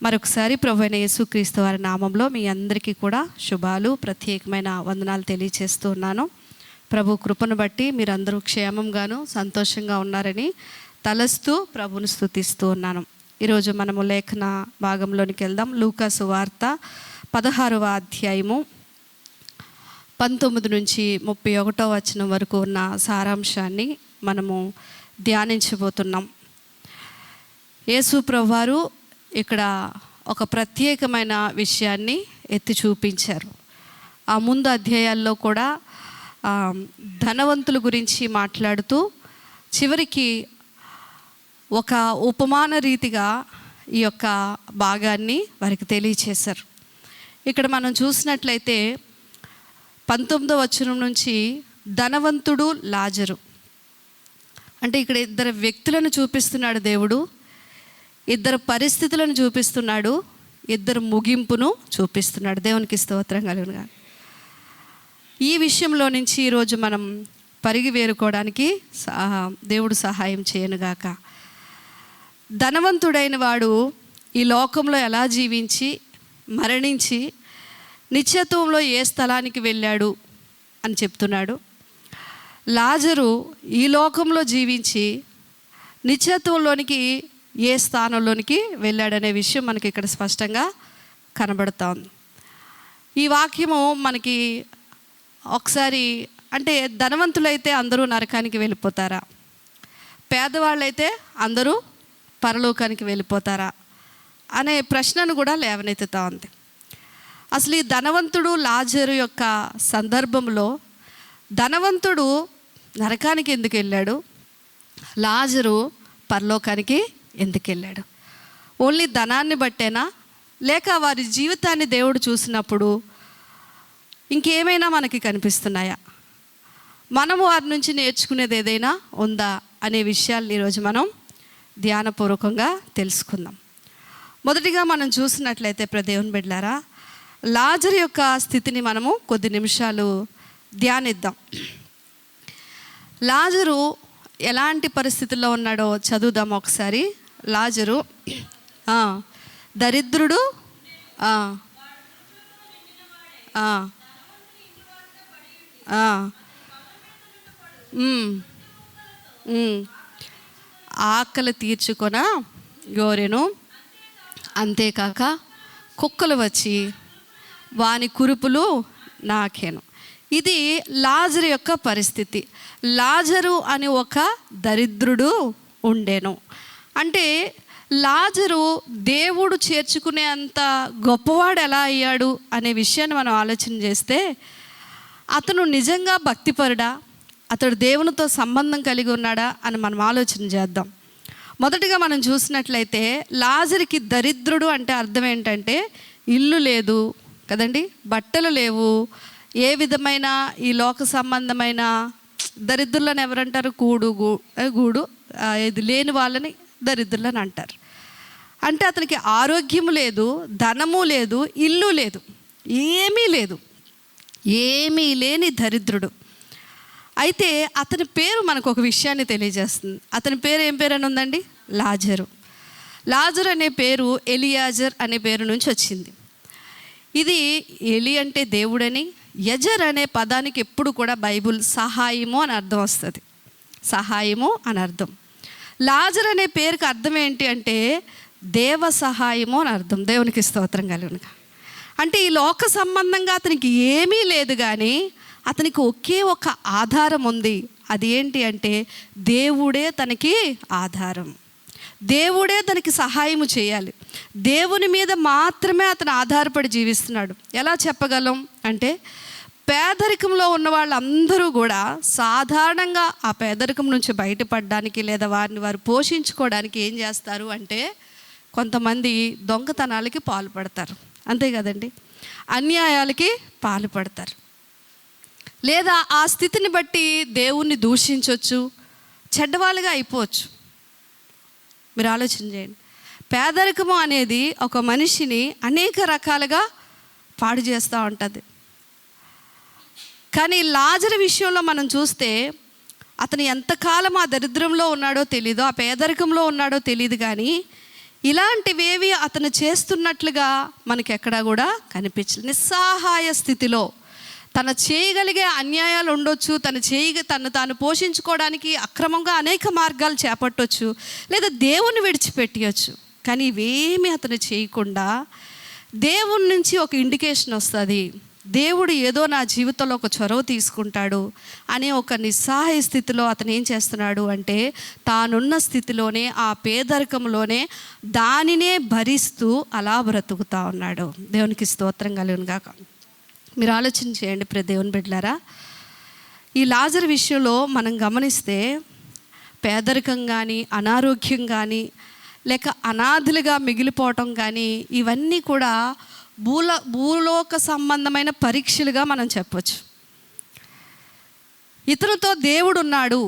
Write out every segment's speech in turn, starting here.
మరొకసారి ప్రభువైన యేసుక్రీస్తు వారి నామంలో మీ అందరికీ కూడా శుభాలు, ప్రత్యేకమైన వందనాలు తెలియచేస్తూ ఉన్నాను. ప్రభు కృపను బట్టి మీరందరూ క్షేమంగాను సంతోషంగా ఉన్నారని తలస్తూ ప్రభుని స్తుతిస్తూ ఉన్నాను. ఈరోజు మనము లేఖన భాగంలోనికి వెళ్దాం. లూకా సువార్త 16వ అధ్యాయము 19 నుంచి 31వ వచనం వరకు ఉన్న సారాంశాన్ని మనము ధ్యానించబోతున్నాం. యేసు ప్రభువారు ఇక్కడ ఒక ప్రత్యేకమైన విషయాన్ని ఎత్తి చూపించారు. ఆ ముందు అధ్యాయాల్లో కూడా ధనవంతుల గురించి మాట్లాడుతూ చివరికి ఒక ఉపమాన రీతిగా ఈ యొక్క భాగాన్ని వారికి తెలియచేశారు. ఇక్కడ మనం చూసినట్లయితే 19వ వచనం నుంచి ధనవంతుడు లాజరు అంటే ఇక్కడ ఇద్దరు వ్యక్తులను చూపిస్తున్నాడు దేవుడు, ఇద్దరు పరిస్థితులను చూపిస్తున్నాడు, ఇద్దరు ముగింపును చూపిస్తున్నాడు. దేవునికి స్తోత్రం కలుగునుగా. ఈ విషయంలో నుంచి ఈరోజు మనం పరిగి వేరుకోవడానికి దేవుడు సహాయం చేయనుగాక. ధనవంతుడైన వాడు ఈ లోకంలో ఎలా జీవించి మరణించి నిత్యత్వంలో ఏ స్థలానికి వెళ్ళాడు అని చెప్తున్నాడు. లాజరు ఈ లోకంలో జీవించి నిత్యత్వంలోనికి ఏ స్థానంలోనికి వెళ్ళాడనే విషయం మనకి ఇక్కడ స్పష్టంగా కనబడుతూ ఉంది. ఈ వాక్యము మనకి ఒకసారి అంటే ధనవంతులైతే అందరూ నరకానికి వెళ్ళిపోతారా, పేదవాళ్ళైతే అందరూ పరలోకానికి వెళ్ళిపోతారా అనే ప్రశ్నను కూడా లేవనెత్తుతూ ఉంది. అసలు ఈ ధనవంతుడు లాజరు యొక్క సందర్భంలో ధనవంతుడు నరకానికి ఎందుకు వెళ్ళాడు, లాజరు పరలోకానికి ఎందుకు వెళ్ళాడు? ఓన్లీ ధనాన్ని బట్టేనా, లేక వారి జీవితాన్ని దేవుడు చూసినప్పుడు ఇంకేమైనా మనకి కనిపిస్తున్నాయా, మనము వారి నుంచి నేర్చుకునేది ఏదైనా ఉందా అనే విషయాలు ఈరోజు మనం ధ్యానపూర్వకంగా తెలుసుకుందాం. మొదటిగా మనం చూసినట్లయితే దేవుని బిడ్డలారా, లాజరు యొక్క స్థితిని మనము కొద్ది నిమిషాలు ధ్యానిద్దాం. లాజరు ఎలాంటి పరిస్థితుల్లో ఉన్నాడో చదువుదాం ఒకసారి. లాజరు దరిద్రుడు, ఆకలి తీర్చుకొన గోరెను, అంతేకాక కుక్కలు వచ్చి వాని కురుపులు నాకేను. ఇది లాజరు యొక్క పరిస్థితి. లాజరు అని ఒక దరిద్రుడు ఉండేను. అంటే లాజరు దేవుడు చేర్చుకునే అంత గొప్పవాడు ఎలా అయ్యాడు అనే విషయాన్ని మనం ఆలోచన చేస్తే, అతను నిజంగా భక్తిపరుడా, అతడు దేవునితో సంబంధం కలిగి ఉన్నాడా అని మనం ఆలోచన చేద్దాం. మొదటిగా మనం చూసినట్లయితే లాజరుకి దరిద్రుడు అంటే అర్థం ఏంటంటే ఇల్లు లేదు కదండి, బట్టలు లేవు, ఏ విధమైన ఈ లోక సంబంధమైన దరిద్రులను ఎవరంటారు, గూడు ఇది లేని వాళ్ళని దరిద్రులని అంటారు. అంటే అతనికి ఆరోగ్యము లేదు, ధనము లేదు, ఇల్లు లేదు, ఏమీ లేదు, ఏమీ లేని దరిద్రుడు. అయితే అతని పేరు మనకు ఒక విషయాన్ని తెలియజేస్తుంది. అతని పేరు ఏం పేరు అని ఉందండి? లాజరు. లాజరు అనే పేరు ఎలియాజర్ అనే పేరు నుంచి వచ్చింది. ఇది ఎలి అంటే దేవుడని, యజర్ అనే పదానికి ఎప్పుడు కూడా బైబుల్ సహాయము అని అర్థం వస్తుంది. సహాయము అని అర్థం. లాజర్ అనే పేరుకి అర్థం ఏంటి అంటే దేవ సహాయము అని అర్థం. దేవునికి స్తోత్రం కలుగునుగా. అంటే ఈ లోక సంబంధంగా అతనికి ఏమీ లేదు, కానీ అతనికి ఒకే ఒక ఆధారం ఉంది. అది ఏంటి అంటే దేవుడే తనకి ఆధారం, దేవుడే తనకి సహాయము చేయాలి. దేవుని మీద మాత్రమే అతను ఆధారపడి జీవిస్తున్నాడు. ఎలా చెప్పగలం అంటే పేదరికంలో ఉన్న వాళ్ళందరూ కూడా సాధారణంగా ఆ పేదరికం నుంచి బయటపడడానికి లేదా వారిని వారు పోషించుకోవడానికి ఏం చేస్తారు అంటే కొంతమంది దొంగతనాలకి పాల్పడతారు, అంతే కదండి, అన్యాయాలకి పాల్పడతారు, లేదా ఆ స్థితిని బట్టి దేవుణ్ణి దూషించవచ్చు, చెడ్డవాళ్ళుగా అయిపోవచ్చు. మీరు ఆలోచన చేయండి. పేదరికము అనేది ఒక మనిషిని అనేక రకాలుగా పాడు చేస్తూ ఉంటుంది. కానీ లాజరు విషయంలో మనం చూస్తే అతను ఎంతకాలం ఆ దరిద్రంలో ఉన్నాడో తెలీదు, ఆ పేదరికంలో ఉన్నాడో తెలియదు, కానీ ఇలాంటివేవి అతను చేస్తున్నట్లుగా మనకి ఎక్కడా కూడా కనిపించలేదు. నిస్సహాయ స్థితిలో తను చేయగలిగే అన్యాయాలు ఉండొచ్చు, తను తాను పోషించుకోవడానికి అక్రమంగా అనేక మార్గాలు చేపట్టవచ్చు, లేదా దేవుని విడిచిపెట్టవచ్చు. కానీ ఇవేమీ అతను చేయకుండా దేవుని నుంచి ఒక ఇండికేషన్ వస్తుంది, దేవుడు ఏదో నా జీవితంలో ఒక చొరవ తీసుకుంటాడు అనే ఒక నిస్సహాయ స్థితిలో అతను ఏం చేస్తున్నాడు అంటే, తానున్న స్థితిలోనే ఆ పేదరికంలోనే దానినే భరిస్తూ అలా బ్రతుకుతా ఉన్నాడు. దేవునికి స్తోత్రం కలుగును గాక. మీరు ఆలోచన చేయండి ప్రియ దేవుని బిడ్డలారా, ఈ లాజరు విషయంలో మనం గమనిస్తే పేదరికం కానీ, అనారోగ్యం కానీ, లేక అనాథులుగా మిగిలిపోవటం కానీ, ఇవన్నీ కూడా భూలోక సంబంధమైన పరీక్షలుగా మనం చెప్పచ్చు. ఇతనితో దేవుడు ఉన్నాడు,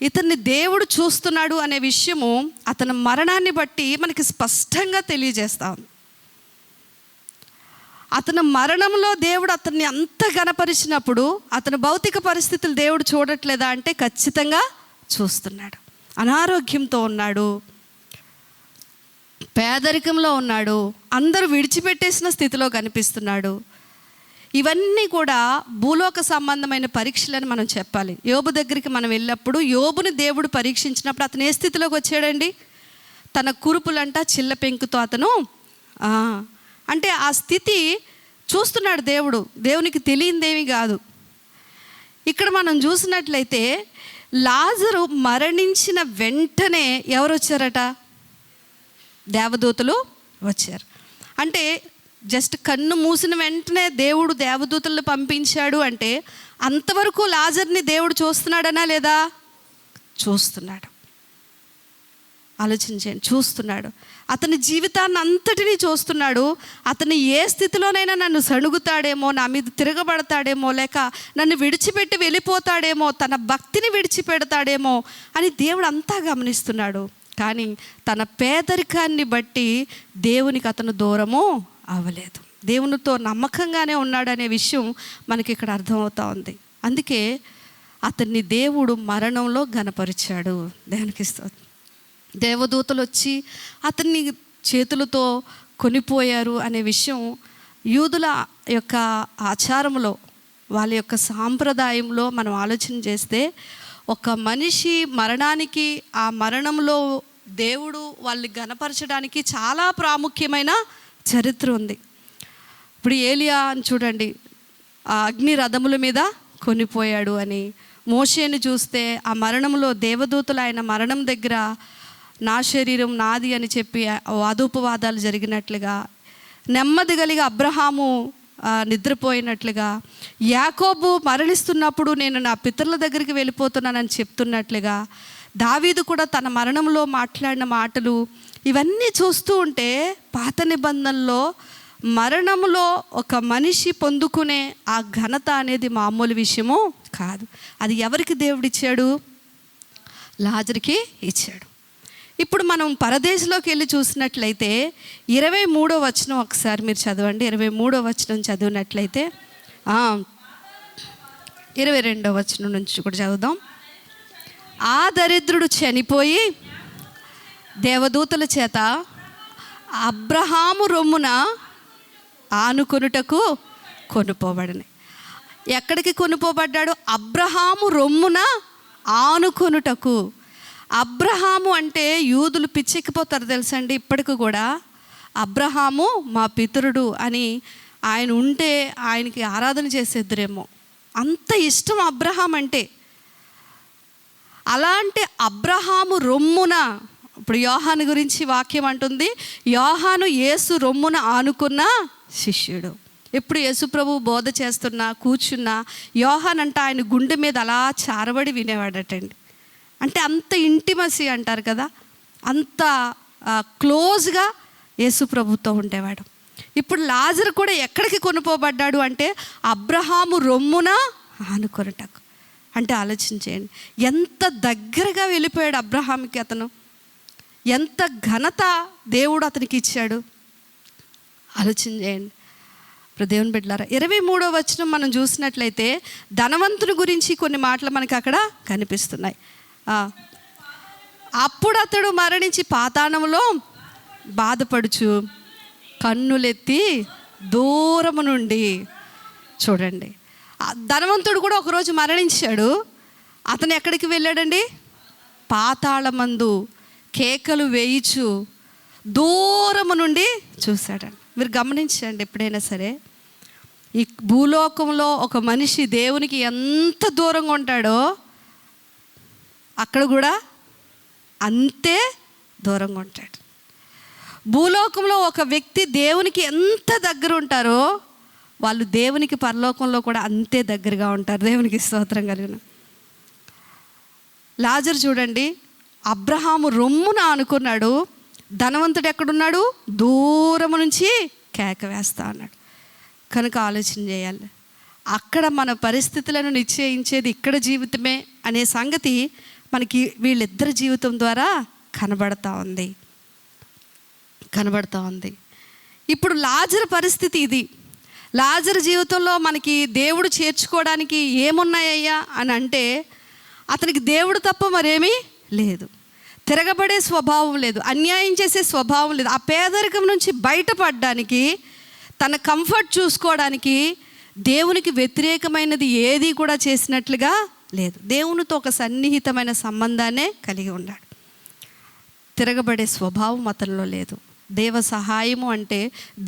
ఇతన్ని దేవుడు చూస్తున్నాడు అనే విషయము అతని మరణాన్ని బట్టి మనకి స్పష్టంగా తెలియజేస్తాం. అతని మరణంలో దేవుడు అతన్ని అంత ఘనపరిచినప్పుడు అతని భౌతిక పరిస్థితులు దేవుడు చూడట్లేదా అంటే ఖచ్చితంగా చూస్తున్నాడు. అనారోగ్యంతో ఉన్నాడు, పేదరికంలో ఉన్నాడు, అందరూ విడిచిపెట్టేసిన స్థితిలో కనిపిస్తున్నాడు. ఇవన్నీ కూడా భూలోక సంబంధమైన పరీక్షలని మనం చెప్పాలి. యోబు దగ్గరికి మనం వెళ్ళినప్పుడు యోబుని దేవుడు పరీక్షించినప్పుడు అతను ఏ స్థితిలోకి వచ్చాడండి? తన కురుపులంట చిల్ల పెంకుతో అతను అంటే ఆ స్థితి చూస్తున్నాడు దేవుడు. దేవునికి తెలియందేమీ కాదు. ఇక్కడ మనం చూసినట్లయితే లాజరు మరణించిన వెంటనే ఎవరు వచ్చారట? దేవదూతలు వచ్చారు. అంటే జస్ట్ కన్ను మూసిన వెంటనే దేవుడు దేవదూతలను పంపించాడు అంటే అంతవరకు లాజర్ని దేవుడు చూస్తున్నాడనా లేదా? చూస్తున్నాడు. ఆలోచించండి, చూస్తున్నాడు. అతని జీవితాన్ని అంతటినీ చూస్తున్నాడు. అతను ఏ స్థితిలోనైనా నన్ను సణుగుతాడేమో, నా మీద తిరగబడతాడేమో, లేక నన్ను విడిచిపెట్టి వెళ్ళిపోతాడేమో, తన భక్తిని విడిచిపెడతాడేమో అని దేవుడు అంతా గమనిస్తున్నాడు. కానీ తన పేదరికాన్ని బట్టి దేవునికి అతను దూరము అవ్వలేదు. దేవునితో నమ్మకంగానే ఉన్నాడనే విషయం మనకి ఇక్కడ అర్థమవుతా ఉంది. అందుకే అతన్ని దేవుడు మరణంలో ఘనపరిచాడు. దేవునికి స్తోత్రం. దేవదూతలు వచ్చి అతన్ని చేతులతో కొనిపోయారు అనే విషయం యూదుల యొక్క ఆచారంలో, వాళ్ళ యొక్క సాంప్రదాయంలో మనం ఆలోచన చేస్తే ఒక మనిషి మరణానికి, ఆ మరణంలో దేవుడు వాళ్ళని ఘనపరచడానికి చాలా ప్రాముఖ్యమైన చరిత్ర ఉంది. ఇప్పుడు ఏలియా అని చూడండి, ఆ అగ్ని రథముల మీద కొనిపోయాడు అని. మోషేని చూస్తే ఆ మరణంలో దేవదూతలు ఆయన మరణం దగ్గర నా శరీరం నాది అని చెప్పి వాదోపవాదాలు జరిగినట్లుగా, నెమ్మది కలిగి అబ్రహాము నిద్రపోయినట్లుగా, యాకోబు మరణిస్తున్నప్పుడు నేను నా పితరుల దగ్గరికి వెళ్ళిపోతున్నానని చెప్తున్నట్లుగా, దావీదు కూడా తన మరణంలో మాట్లాడిన మాటలు, ఇవన్నీ చూస్తూ ఉంటే పాత నిబంధనలో మరణంలో ఒక మనిషి పొందుకునే ఆ ఘనత అనేది మామూలు విషయము కాదు. అది ఎవరికి దేవుడిచ్చాడు? లాజరుకి ఇచ్చాడు. ఇప్పుడు మనం పరదేశంలోకి వెళ్ళి చూసినట్లయితే 23వ వచనం ఒకసారి మీరు చదవండి. 23వ వచనం చదివినట్లయితే 22వ వచనం నుంచి కూడా చదువుదాం. ఆ దరిద్రుడు చనిపోయి దేవదూతల చేత అబ్రహాము రొమ్మున ఆనుకొనుటకు కొనుపోబడని. ఎక్కడికి కొనుపోబడ్డాడు? అబ్రహాము రొమ్మున ఆనుకొనుటకు. అబ్రహాము అంటే యూదులు పిచ్చెక్కిపోతారు తెలుసండి. ఇప్పటికి కూడా అబ్రహాము మా పితరుడు అని ఆయన ఉంటే ఆయనకి ఆరాధన చేసేద్దరేమో, అంత ఇష్టం అబ్రహాం అంటే. అలాంటి అబ్రహాము రొమ్మున, ఇప్పుడు యోహాను గురించి వాక్యం అంటుంది, యోహాను యేసు రొమ్మున ఆనుకున్న శిష్యుడు. ఎప్పుడు యేసు ప్రభు బోధ చేస్తున్నా కూర్చున్నా యోహాన్ అంటే ఆయన గుండె మీద అలా చారబడి వినేవాడటండి. అంటే అంత ఇంటిమసీ అంటారు కదా, అంత క్లోజ్గా యేసు ప్రభుతో ఉండేవాడు. ఇప్పుడు లాజరు కూడా ఎక్కడికి కొనుపోబడ్డాడు అంటే అబ్రహాము రొమ్మున ఆనుకొనుటకు. అంటే ఆలోచించేయండి, ఎంత దగ్గరగా వెళ్ళిపోయాడు అబ్రహాంకి అతను, ఎంత ఘనత దేవుడు అతనికి ఇచ్చాడు. ఆలోచన చేయండి ఇప్పుడు దేవుని బిడ్డలారా. 23వ వచనం మనం చూసినట్లయితే ధనవంతుని గురించి కొన్ని మాటలు మనకి అక్కడ కనిపిస్తున్నాయి. అప్పుడు అతడు మరణించి పాతాళంలో బాధపడుచు కన్నులెత్తి దూరము నుండి చూడండి. ఆ ధనవంతుడు కూడా ఒకరోజు మరణించాడు. అతను ఎక్కడికి వెళ్ళాడండి? పాతాళమందు కేకలు వేయిచు దూరము నుండి చూశాడండి. మీరు గమనించండి, ఎప్పుడైనా సరే ఈ భూలోకంలో ఒక మనిషి దేవునికి ఎంత దూరంగా ఉంటాడో అక్కడ కూడా అంతే దూరంగా ఉంటాడు. భూలోకంలో ఒక వ్యక్తి దేవునికి ఎంత దగ్గర ఉంటారో వాళ్ళు దేవునికి పరలోకంలో కూడా అంతే దగ్గరగా ఉంటారు. దేవునికి స్తోత్రం కలిగిన. లాజరు చూడండి, అబ్రహాము రొమ్మున అనుకున్నాడు. ధనవంతుడు ఎక్కడున్నాడు? దూరం నుంచి కేక వేస్తా అన్నాడు. కనుక ఆలోచన చేయాలి, అక్కడ మన పరిస్థితులను నిశ్చయించేది ఇక్కడ జీవితమే అనే సంగతి మనకి వీళ్ళిద్దరి జీవితం ద్వారా కనబడతా ఉంది. ఇప్పుడు లాజరు పరిస్థితి ఇది. లాజరు జీవితంలో మనకి దేవుడు చేర్చుకోవడానికి ఏమున్నాయ్యా అని అంటే, అతనికి దేవుడు తప్ప మరేమీ లేదు. తిరగబడే స్వభావం లేదు, అన్యాయం చేసే స్వభావం లేదు. ఆ పేదరికం నుంచి బయటపడడానికి, తన కంఫర్ట్ చూసుకోవడానికి దేవునికి వ్యతిరేకమైనది ఏది కూడా చేసినట్లుగా లేదు. దేవునితో ఒక సన్నిహితమైన సంబంధాన్నే కలిగి ఉన్నాడు. తిరగబడే స్వభావం అతనిలో లేదు. దేవ సహాయము అంటే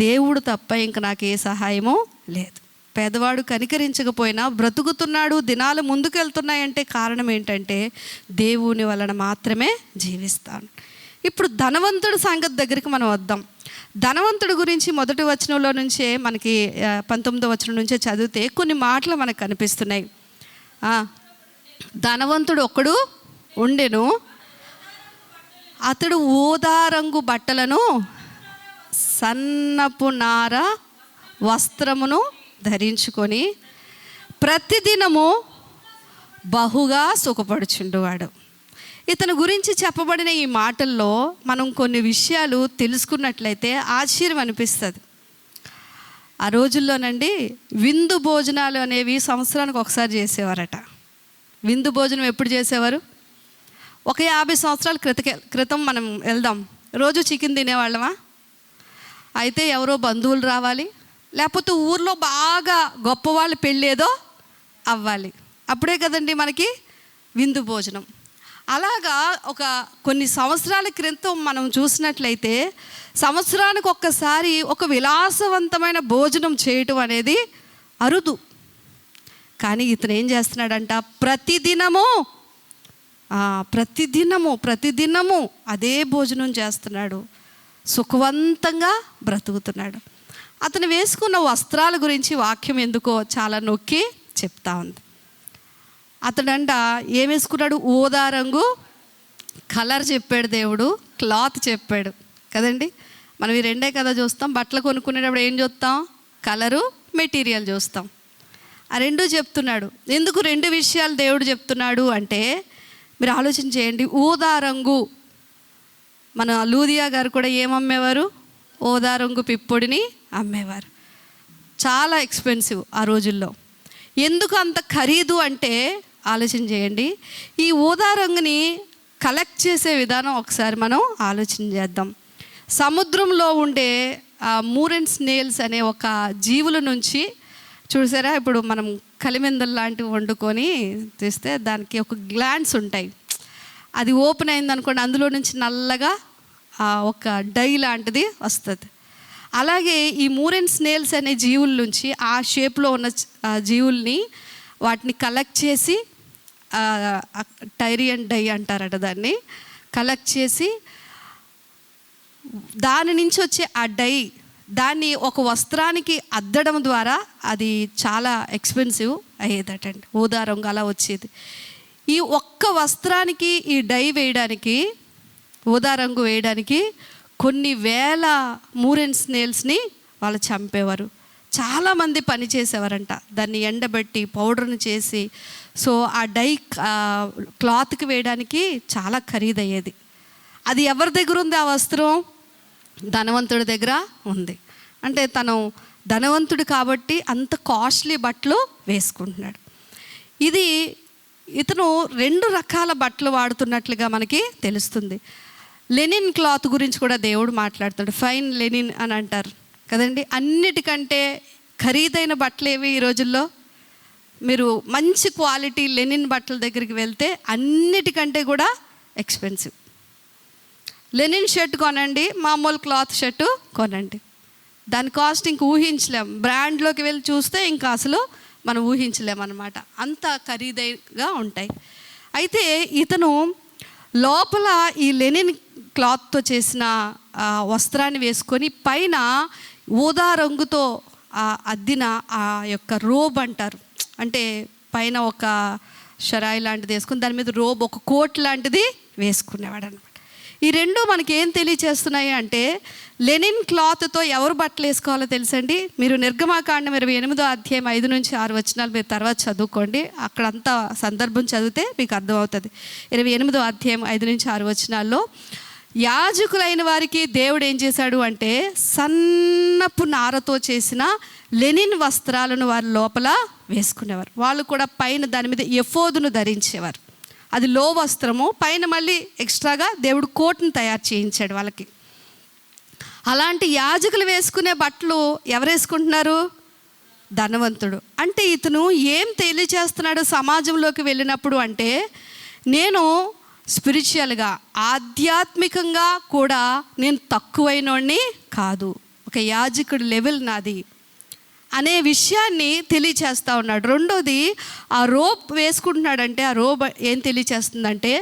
దేవుడు తప్ప ఇంక నాకు ఏ సహాయము లేదు. పేదవాడు కనికరించకపోయినా బ్రతుకుతున్నాడు, దినాలు ముందుకెళ్తున్నాయంటే కారణం ఏంటంటే దేవుని వలన మాత్రమే జీవిస్తాను. ఇప్పుడు ధనవంతుడి సంగతి దగ్గరికి మనం వద్దాం. ధనవంతుడి గురించి మొదటి వచనంలో నుంచే మనకి 19వ వచనం నుంచే చదివితే కొన్ని మాటలు మనకు కనిపిస్తున్నాయి. ధనవంతుడు ఒకడు ఉండెను, అతడు ఊదా రంగు బట్టలను సన్నపు నార వస్త్రమును ధరించుకొని ప్రతిదినము బహుగా సుఖపడుచుండువాడు. ఇతని గురించి చెప్పబడిన ఈ మాటల్లో మనం కొన్ని విషయాలు తెలుసుకున్నట్లయితే ఆశ్చర్యం అనిపిస్తుంది. ఆ రోజుల్లోనండి విందు భోజనాలు అనేవి సంవత్సరానికి ఒకసారి చేసేవారట. విందు భోజనం ఎప్పుడు చేసేవారు? ఒక 50 సంవత్సరాల క్రితం మనం వెళ్దాం, రోజు చికెన్ తినేవాళ్ళమా? అయితే ఎవరో బంధువులు రావాలి, లేకపోతే ఊర్లో బాగా గొప్పవాళ్ళు పెళ్ళేదో అవ్వాలి, అప్పుడే కదండి మనకి విందు భోజనం. అలాగా ఒక కొన్ని సంవత్సరాల క్రితం మనం చూసినట్లయితే సంవత్సరానికి ఒక్కసారి ఒక విలాసవంతమైన భోజనం చేయటం అనేది అరుదు. కానీ ఇతను ఏం చేస్తున్నాడంట? ప్రతిదినము అదే భోజనం చేస్తున్నాడు, సుఖవంతంగా బ్రతుకుతున్నాడు. అతను వేసుకున్న వస్త్రాల గురించి వాక్యం ఎందుకో చాలా నొక్కి చెప్తా ఉంది. అతడంట ఏం వేసుకున్నాడు? ఊదా రంగు. కలర్ చెప్పాడు దేవుడు, క్లాత్ చెప్పాడు కదండి. మనం ఈ రెండే కదా చూస్తాం. బట్టలు కొనుక్కునేటప్పుడు ఏం చూస్తాం? కలరు, మెటీరియల్ చూస్తాం. ఆ రెండు చెప్తున్నాడు. ఎందుకు రెండు విషయాలు దేవుడు చెప్తున్నాడు అంటే, మీరు ఆలోచన చేయండి. ఊదా రంగు, మన లూదియా గారు కూడా ఏమమ్మేవారు? ఊదా రంగు పిప్పొడిని అమ్మేవారు. చాలా ఎక్స్పెన్సివ్ ఆ రోజుల్లో. ఎందుకు అంత ఖరీదు అంటే ఆలోచన చేయండి. ఈ ఊదా రంగుని కలెక్ట్ చేసే విధానం ఒకసారి మనం ఆలోచన చేద్దాం. సముద్రంలో ఉండే మూర్ అండ్ స్నేల్స్ అనే ఒక జీవుల నుంచి, చూసారా, ఇప్పుడు మనం కలిమెందలు లాంటివి వండుకొని తీస్తే దానికి ఒక గ్లాండ్స్ ఉంటాయి. అది ఓపెన్ అయింది అనుకోండి, అందులో నుంచి నల్లగా ఒక డై లాంటిది వస్తుంది. అలాగే ఈ మూర్ అండ్ స్నేల్స్ అనే జీవుల నుంచి, ఆ షేప్లో ఉన్న జీవుల్ని, వాటిని కలెక్ట్ చేసి టైరియన్ డై అంటారట దాన్ని, కలెక్ట్ చేసి దాని నుంచి వచ్చే ఆ డై దాన్ని ఒక వస్త్రానికి అద్దడం ద్వారా అది చాలా ఎక్స్పెన్సివ్ అయ్యేదటండి. ఊదా రంగు అలా వచ్చేది. ఈ ఒక్క వస్త్రానికి ఈ డై వేయడానికి, ఊదా రంగు వేయడానికి కొన్ని వేల మూర్ అండ్ స్నేల్స్ని వాళ్ళు చంపేవారు. చాలామంది పని చేసేవారంట. దాన్ని ఎండబెట్టి పౌడర్ని చేసి, సో ఆ డై క్లాత్కి వేయడానికి చాలా ఖరీదయ్యేది. అది ఎవరి దగ్గర ఉంది ఆ వస్త్రం? ధనవంతుడి దగ్గర ఉంది. అంటే తను ధనవంతుడు కాబట్టి అంత కాస్ట్లీ బట్టలు వేసుకుంటున్నాడు. ఇతను 2 రకాల బట్టలు వాడుతున్నట్లుగా మనకి తెలుస్తుంది. లెనిన్ క్లాత్ గురించి కూడా దేవుడు మాట్లాడుతాడు. ఫైన్ లెనిన్ అని అంటారు కదండి. అన్నిటికంటే ఖరీదైన బట్టలు ఏవి ఈ రోజుల్లో? మీరు మంచి క్వాలిటీ లెనిన్ బట్టల దగ్గరికి వెళ్తే అన్నిటికంటే కూడా ఎక్స్పెన్సివ్. లెనిన్ షర్ట్ కొనండి, మామూలు క్లాత్ షర్టు కొనండి, దాని కాస్ట్ ఇంక ఊహించలేం. బ్రాండ్లోకి వెళ్ళి చూస్తే ఇంకా అసలు మనం ఊహించలేమన్నమాట, అంత ఖరీదైగా ఉంటాయి. అయితే ఇతను లోపల ఈ లెనిన్ క్లాత్తో చేసిన వస్త్రాన్ని వేసుకొని పైన ఊదా రంగుతో అద్దిన ఆ యొక్క రోబ్ అంటారు, అంటే పైన ఒక షరాయి లాంటిది వేసుకుని దాని మీద రోబ్, ఒక కోట్ లాంటిది వేసుకునేవాడు అనమాట. ఈ రెండు మనకి ఏం తెలియచేస్తున్నాయి అంటే, లెనిన్ క్లాత్తో ఎవరు బట్టలు వేసుకోవాలో తెలుసండి. మీరు నిర్గమాకాండం 28వ అధ్యాయం 5 నుంచి 6 వచనాలు మీరు తర్వాత చదువుకోండి, అక్కడంతా సందర్భం చదివితే మీకు అర్థమవుతుంది. 28వ అధ్యాయం 5 నుంచి 6 వచనాల్లో యాజకులైన వారికి దేవుడు ఏం చేశాడు అంటే, సన్నపు నారతో చేసిన లెనిన్ వస్త్రాలను వారి లోపల వేసుకునేవారు. వాళ్ళు కూడా పైన దాని మీద ఎఫోదును ధరించేవారు, అది లో వస్త్రము, పైన మళ్ళీ ఎక్స్ట్రాగా దేవుడు కోట్ని తయారు చేయించాడు వాళ్ళకి. అలాంటి యాజకులు వేసుకునే బట్టలు ఎవరు వేసుకుంటున్నారు? ధనవంతుడు. అంటే ఇతను ఏం తెలియచేస్తున్నాడు సమాజంలోకి వెళ్ళినప్పుడు అంటే, నేను స్పిరిచువల్గా ఆధ్యాత్మికంగా కూడా నేను తక్కువైనోడిని కాదు, ఒక యాజకుడి లెవెల్ నాది అనే విషయాన్ని తెలియచేస్తూ ఉన్నాడు. రెండోది, ఆ రోబ్ వేసుకుంటున్నాడంటే ఆ రోబ్ ఏం తెలియచేస్తుందంటే,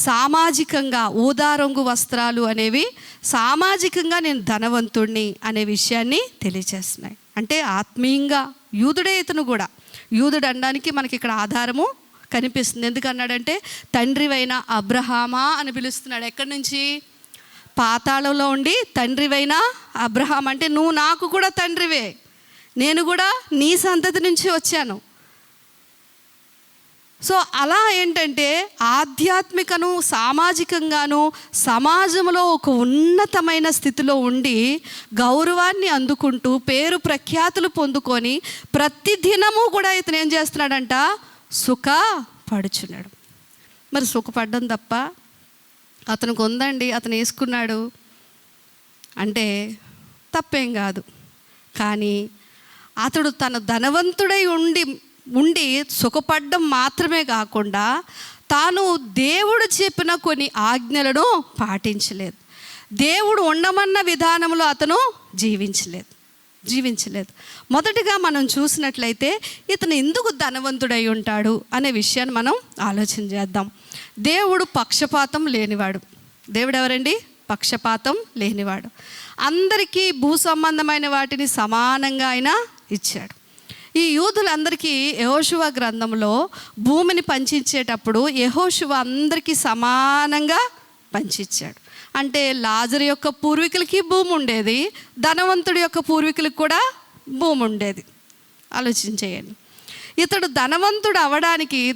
సామాజికంగా ఊదా రంగు వస్త్రాలు అనేవి సామాజికంగా నేను ధనవంతుడిని అనే విషయాన్ని తెలియచేస్తున్నాయి. అంటే ఆత్మీయంగా యూదుడే ఇతను కూడా. యూదుడు అనడానికి మనకి ఇక్కడ ఆధారము కనిపిస్తుంది. ఎందుకన్నాడంటే, తండ్రివైన అబ్రహామా అని పిలుస్తున్నాడు. ఎక్కడి నుంచి? పాతాళంలో ఉండి తండ్రివైన అబ్రహాం అంటే, నువ్వు నాకు కూడా తండ్రివే, నేను కూడా నీ సంతతి నుంచి వచ్చాను. సో అలా ఏంటంటే ఆధ్యాత్మికను సామాజికంగాను సమాజంలో ఒక ఉన్నతమైన స్థితిలో ఉండి గౌరవాన్ని అందుకుంటూ పేరు ప్రఖ్యాతులు పొందుకొని ప్రతిదినము కూడా ఇతను ఏం చేస్తున్నాడంట? సుఖపడుచున్నాడు. మరి సుఖపడ్డం తప్ప అతనికి ఉందండి, అతను వేసుకున్నాడు అంటే తప్పేం కాదు. కానీ అతడు తన ధనవంతుడై ఉండి సుఖపడ్డం మాత్రమే కాకుండా తాను దేవుడు చెప్పిన కొన్ని ఆజ్ఞలను పాటించలేదు. దేవుడు ఉండమన్న విధానంలో అతను జీవించలేదు. మొదటిగా మనం చూసినట్లయితే ఇతను ఎందుకు ధనవంతుడై ఉంటాడు అనే విషయాన్ని మనం ఆలోచన చేద్దాం. దేవుడు పక్షపాతం లేనివాడు. దేవుడు ఎవరండి? పక్షపాతం లేనివాడు. అందరికీ భూ సంబంధమైన వాటిని సమానంగా ఆయన ఇచ్చాడు. ఈ యూదులందరికీ యెహోషువ గ్రంథంలో భూమిని పంచిచ్చేటప్పుడు యెహోషువ అందరికీ సమానంగా పంచిచ్చాడు. అంటే లాజరు యొక్క పూర్వీకులకి భూమి ఉండేది, ధనవంతుడి యొక్క పూర్వీకులకు కూడా భూమి ఉండేది. ఆలోచించేయండి. ఇతడు ధనవంతుడు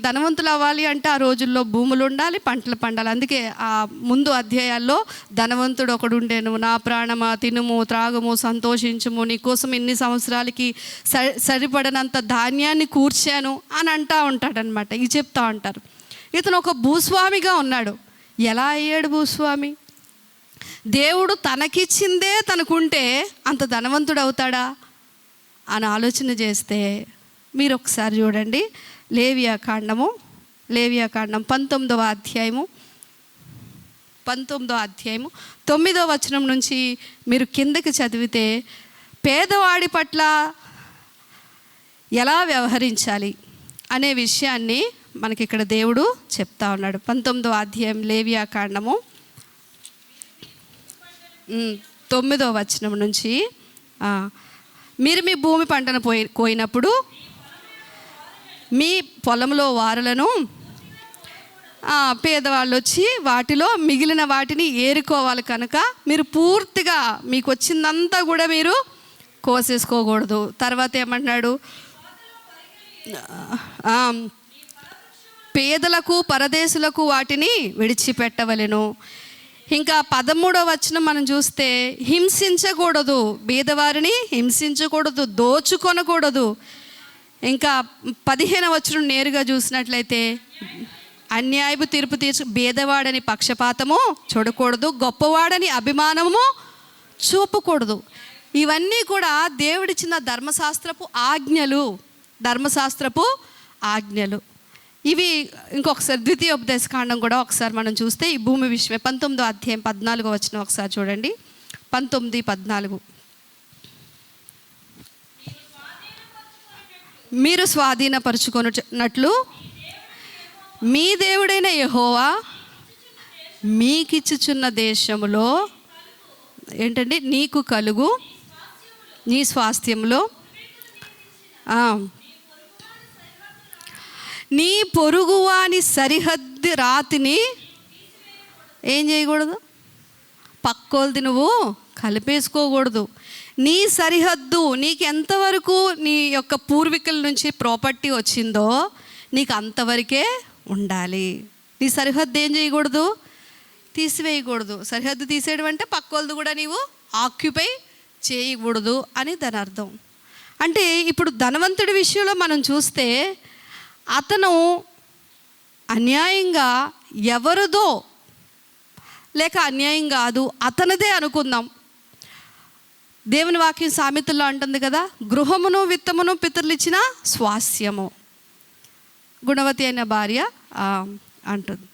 ధనవంతులు అవ్వాలి అంటే ఆ రోజుల్లో భూములు ఉండాలి, పంటలు పండాలి. అందుకే ఆ ముందు అధ్యాయాల్లో ధనవంతుడు ఒకడు ఉండేను, నా ప్రాణమా తినుము త్రాగుము సంతోషించుము, నీ కోసం ఇన్ని సంవత్సరాలకి సరిపడనంత ధాన్యాన్ని కూర్చాను అని అంటూ ఉంటాడనమాట. ఇది చెప్తా ఉంటారు. ఇతను ఒక భూస్వామిగా ఉన్నాడు. ఎలా అయ్యాడు భూస్వామి? దేవుడు తనకిచ్చిందే తనకుంటే అంత ధనవంతుడు అవుతాడా అని ఆలోచన చేస్తే మీరు ఒకసారి చూడండి. లేవియాకాండం 19వ అధ్యాయము 9వ వచనం నుంచి మీరు కిందకి చదివితే పేదవాడి పట్ల ఎలా వ్యవహరించాలి అనే విషయాన్ని మనకి ఇక్కడ దేవుడు చెప్తా ఉన్నాడు. 19వ అధ్యాయం లేవియాకాండము 9వ వచనం నుంచి, మీరు మీ భూమి పంటను కోయినప్పుడు మీ పొలంలో వారలను పేదవాళ్ళు వచ్చి వాటిలో మిగిలిన వాటిని ఏరుకోవాలి కనుక మీరు పూర్తిగా మీకు వచ్చిందంతా కూడా మీరు కోసేసుకోకూడదు. తర్వాత ఏమంటున్నాడు? పేదలకు పరదేశులకు వాటిని విడిచిపెట్టవలెను. ఇంకా 13వ వచనం మనం చూస్తే హింసించకూడదు, బీదవారిని హింసించకూడదు, దోచుకొనకూడదు. ఇంకా 15వ వచనం నేరుగా చూసినట్లయితే అన్యాయపు తీర్పు భేదవాడని పక్షపాతము చూడకూడదు, గొప్పవాడని అభిమానము చూపకూడదు. ఇవన్నీ కూడా దేవుడిచ్చిన ధర్మశాస్త్రపు ఆజ్ఞలు. ఇవి ఇంకొకసారి ద్వితీయోపదేశకాండం కూడా ఒకసారి మనం చూస్తే ఈ భూమి విషయమే 19వ అధ్యాయం 14వ వచనం ఒకసారి చూడండి. 19:14 మీరు స్వాధీనపరుచుకున్నట్లు మీ దేవుడైన యెహోవా మీకిచ్చుచున్న దేశములో ఏంటండి నీకు కలుగు నీ స్వాస్థ్యంలో నీ పొరుగువాని సరిహద్దు రాతిని ఏం చేయకూడదు, పక్కోల్ది నువ్వు కలిపేసుకోకూడదు. నీ సరిహద్దు నీకు ఎంతవరకు నీ యొక్క పూర్వీకుల నుంచి ప్రాపర్టీ వచ్చిందో నీకు అంతవరకే ఉండాలి. నీ సరిహద్దు ఏం చేయకూడదు, తీసివేయకూడదు. సరిహద్దు తీసేయడం అంటే పక్కోల్ది కూడా నీవు ఆక్యుపై చేయకూడదు అని దాని అర్థం. అంటే ఇప్పుడు ధనవంతుడి విషయంలో మనం చూస్తే అతను అన్యాయంగా ఎవరిదో లేక అన్యాయం కాదు అతనిదే అనుకుందాం. దేవుని వాక్యం సామెతల్లో అంటుంది కదా, గృహమును విత్తమును పితరులు ఇచ్చిన స్వాస్యము. గుణవతి అయిన భార్య అంటుంది,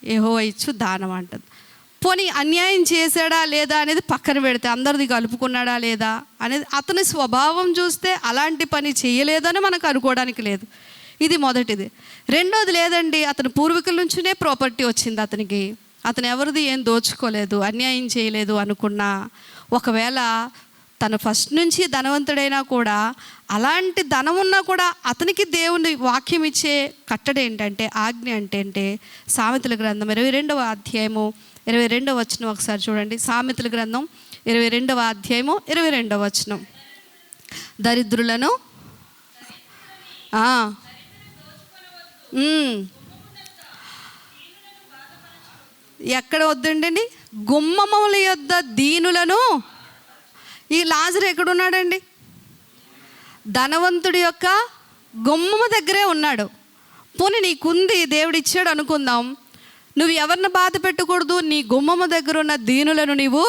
యెహోవా ఇచ్చు దానం అంటుంది. పోనీ అన్యాయం చేశాడా లేదా అనేది పక్కన పెడితే, అందరిది కలుపుకున్నాడా లేదా అనేది అతని స్వభావం చూస్తే అలాంటి పని చేయలేదని మనకు అనుకోవడానికి లేదు. ఇది మొదటిది. రెండోది లేదండి, అతని పూర్వీకుల నుంచినే ప్రాపర్టీ వచ్చింది అతనికి, అతను ఎవరిది ఏం దోచుకోలేదు, అన్యాయం చేయలేదు అనుకున్నా, ఒకవేళ తను ఫస్ట్ నుంచి ధనవంతుడైనా కూడా అలాంటి ధనం ఉన్నా కూడా అతనికి దేవుని వాక్యం ఇచ్చే కట్టడి ఏంటంటే, ఆజ్ఞ అంటే సామెతల గ్రంథం 22వ అధ్యాయము 22వ వచనం ఒకసారి చూడండి. సామెతల గ్రంథం 22వ అధ్యాయము 22వ వచనం. దరిద్రులను ఎక్కడ వద్దండి, గుమ్మముల యొద్ద దీనులను. ఈ లాజరు ఎక్కడున్నాడండి? ధనవంతుడి యొక్క గుమ్మము దగ్గరే ఉన్నాడు. పోనీ నీకుంది, దేవుడు ఇచ్చాడు అనుకుందాం, నువ్వు ఎవరిని బాధ పెట్టకూడదు, నీ గుమ్మము దగ్గర ఉన్న దీనులను నీవు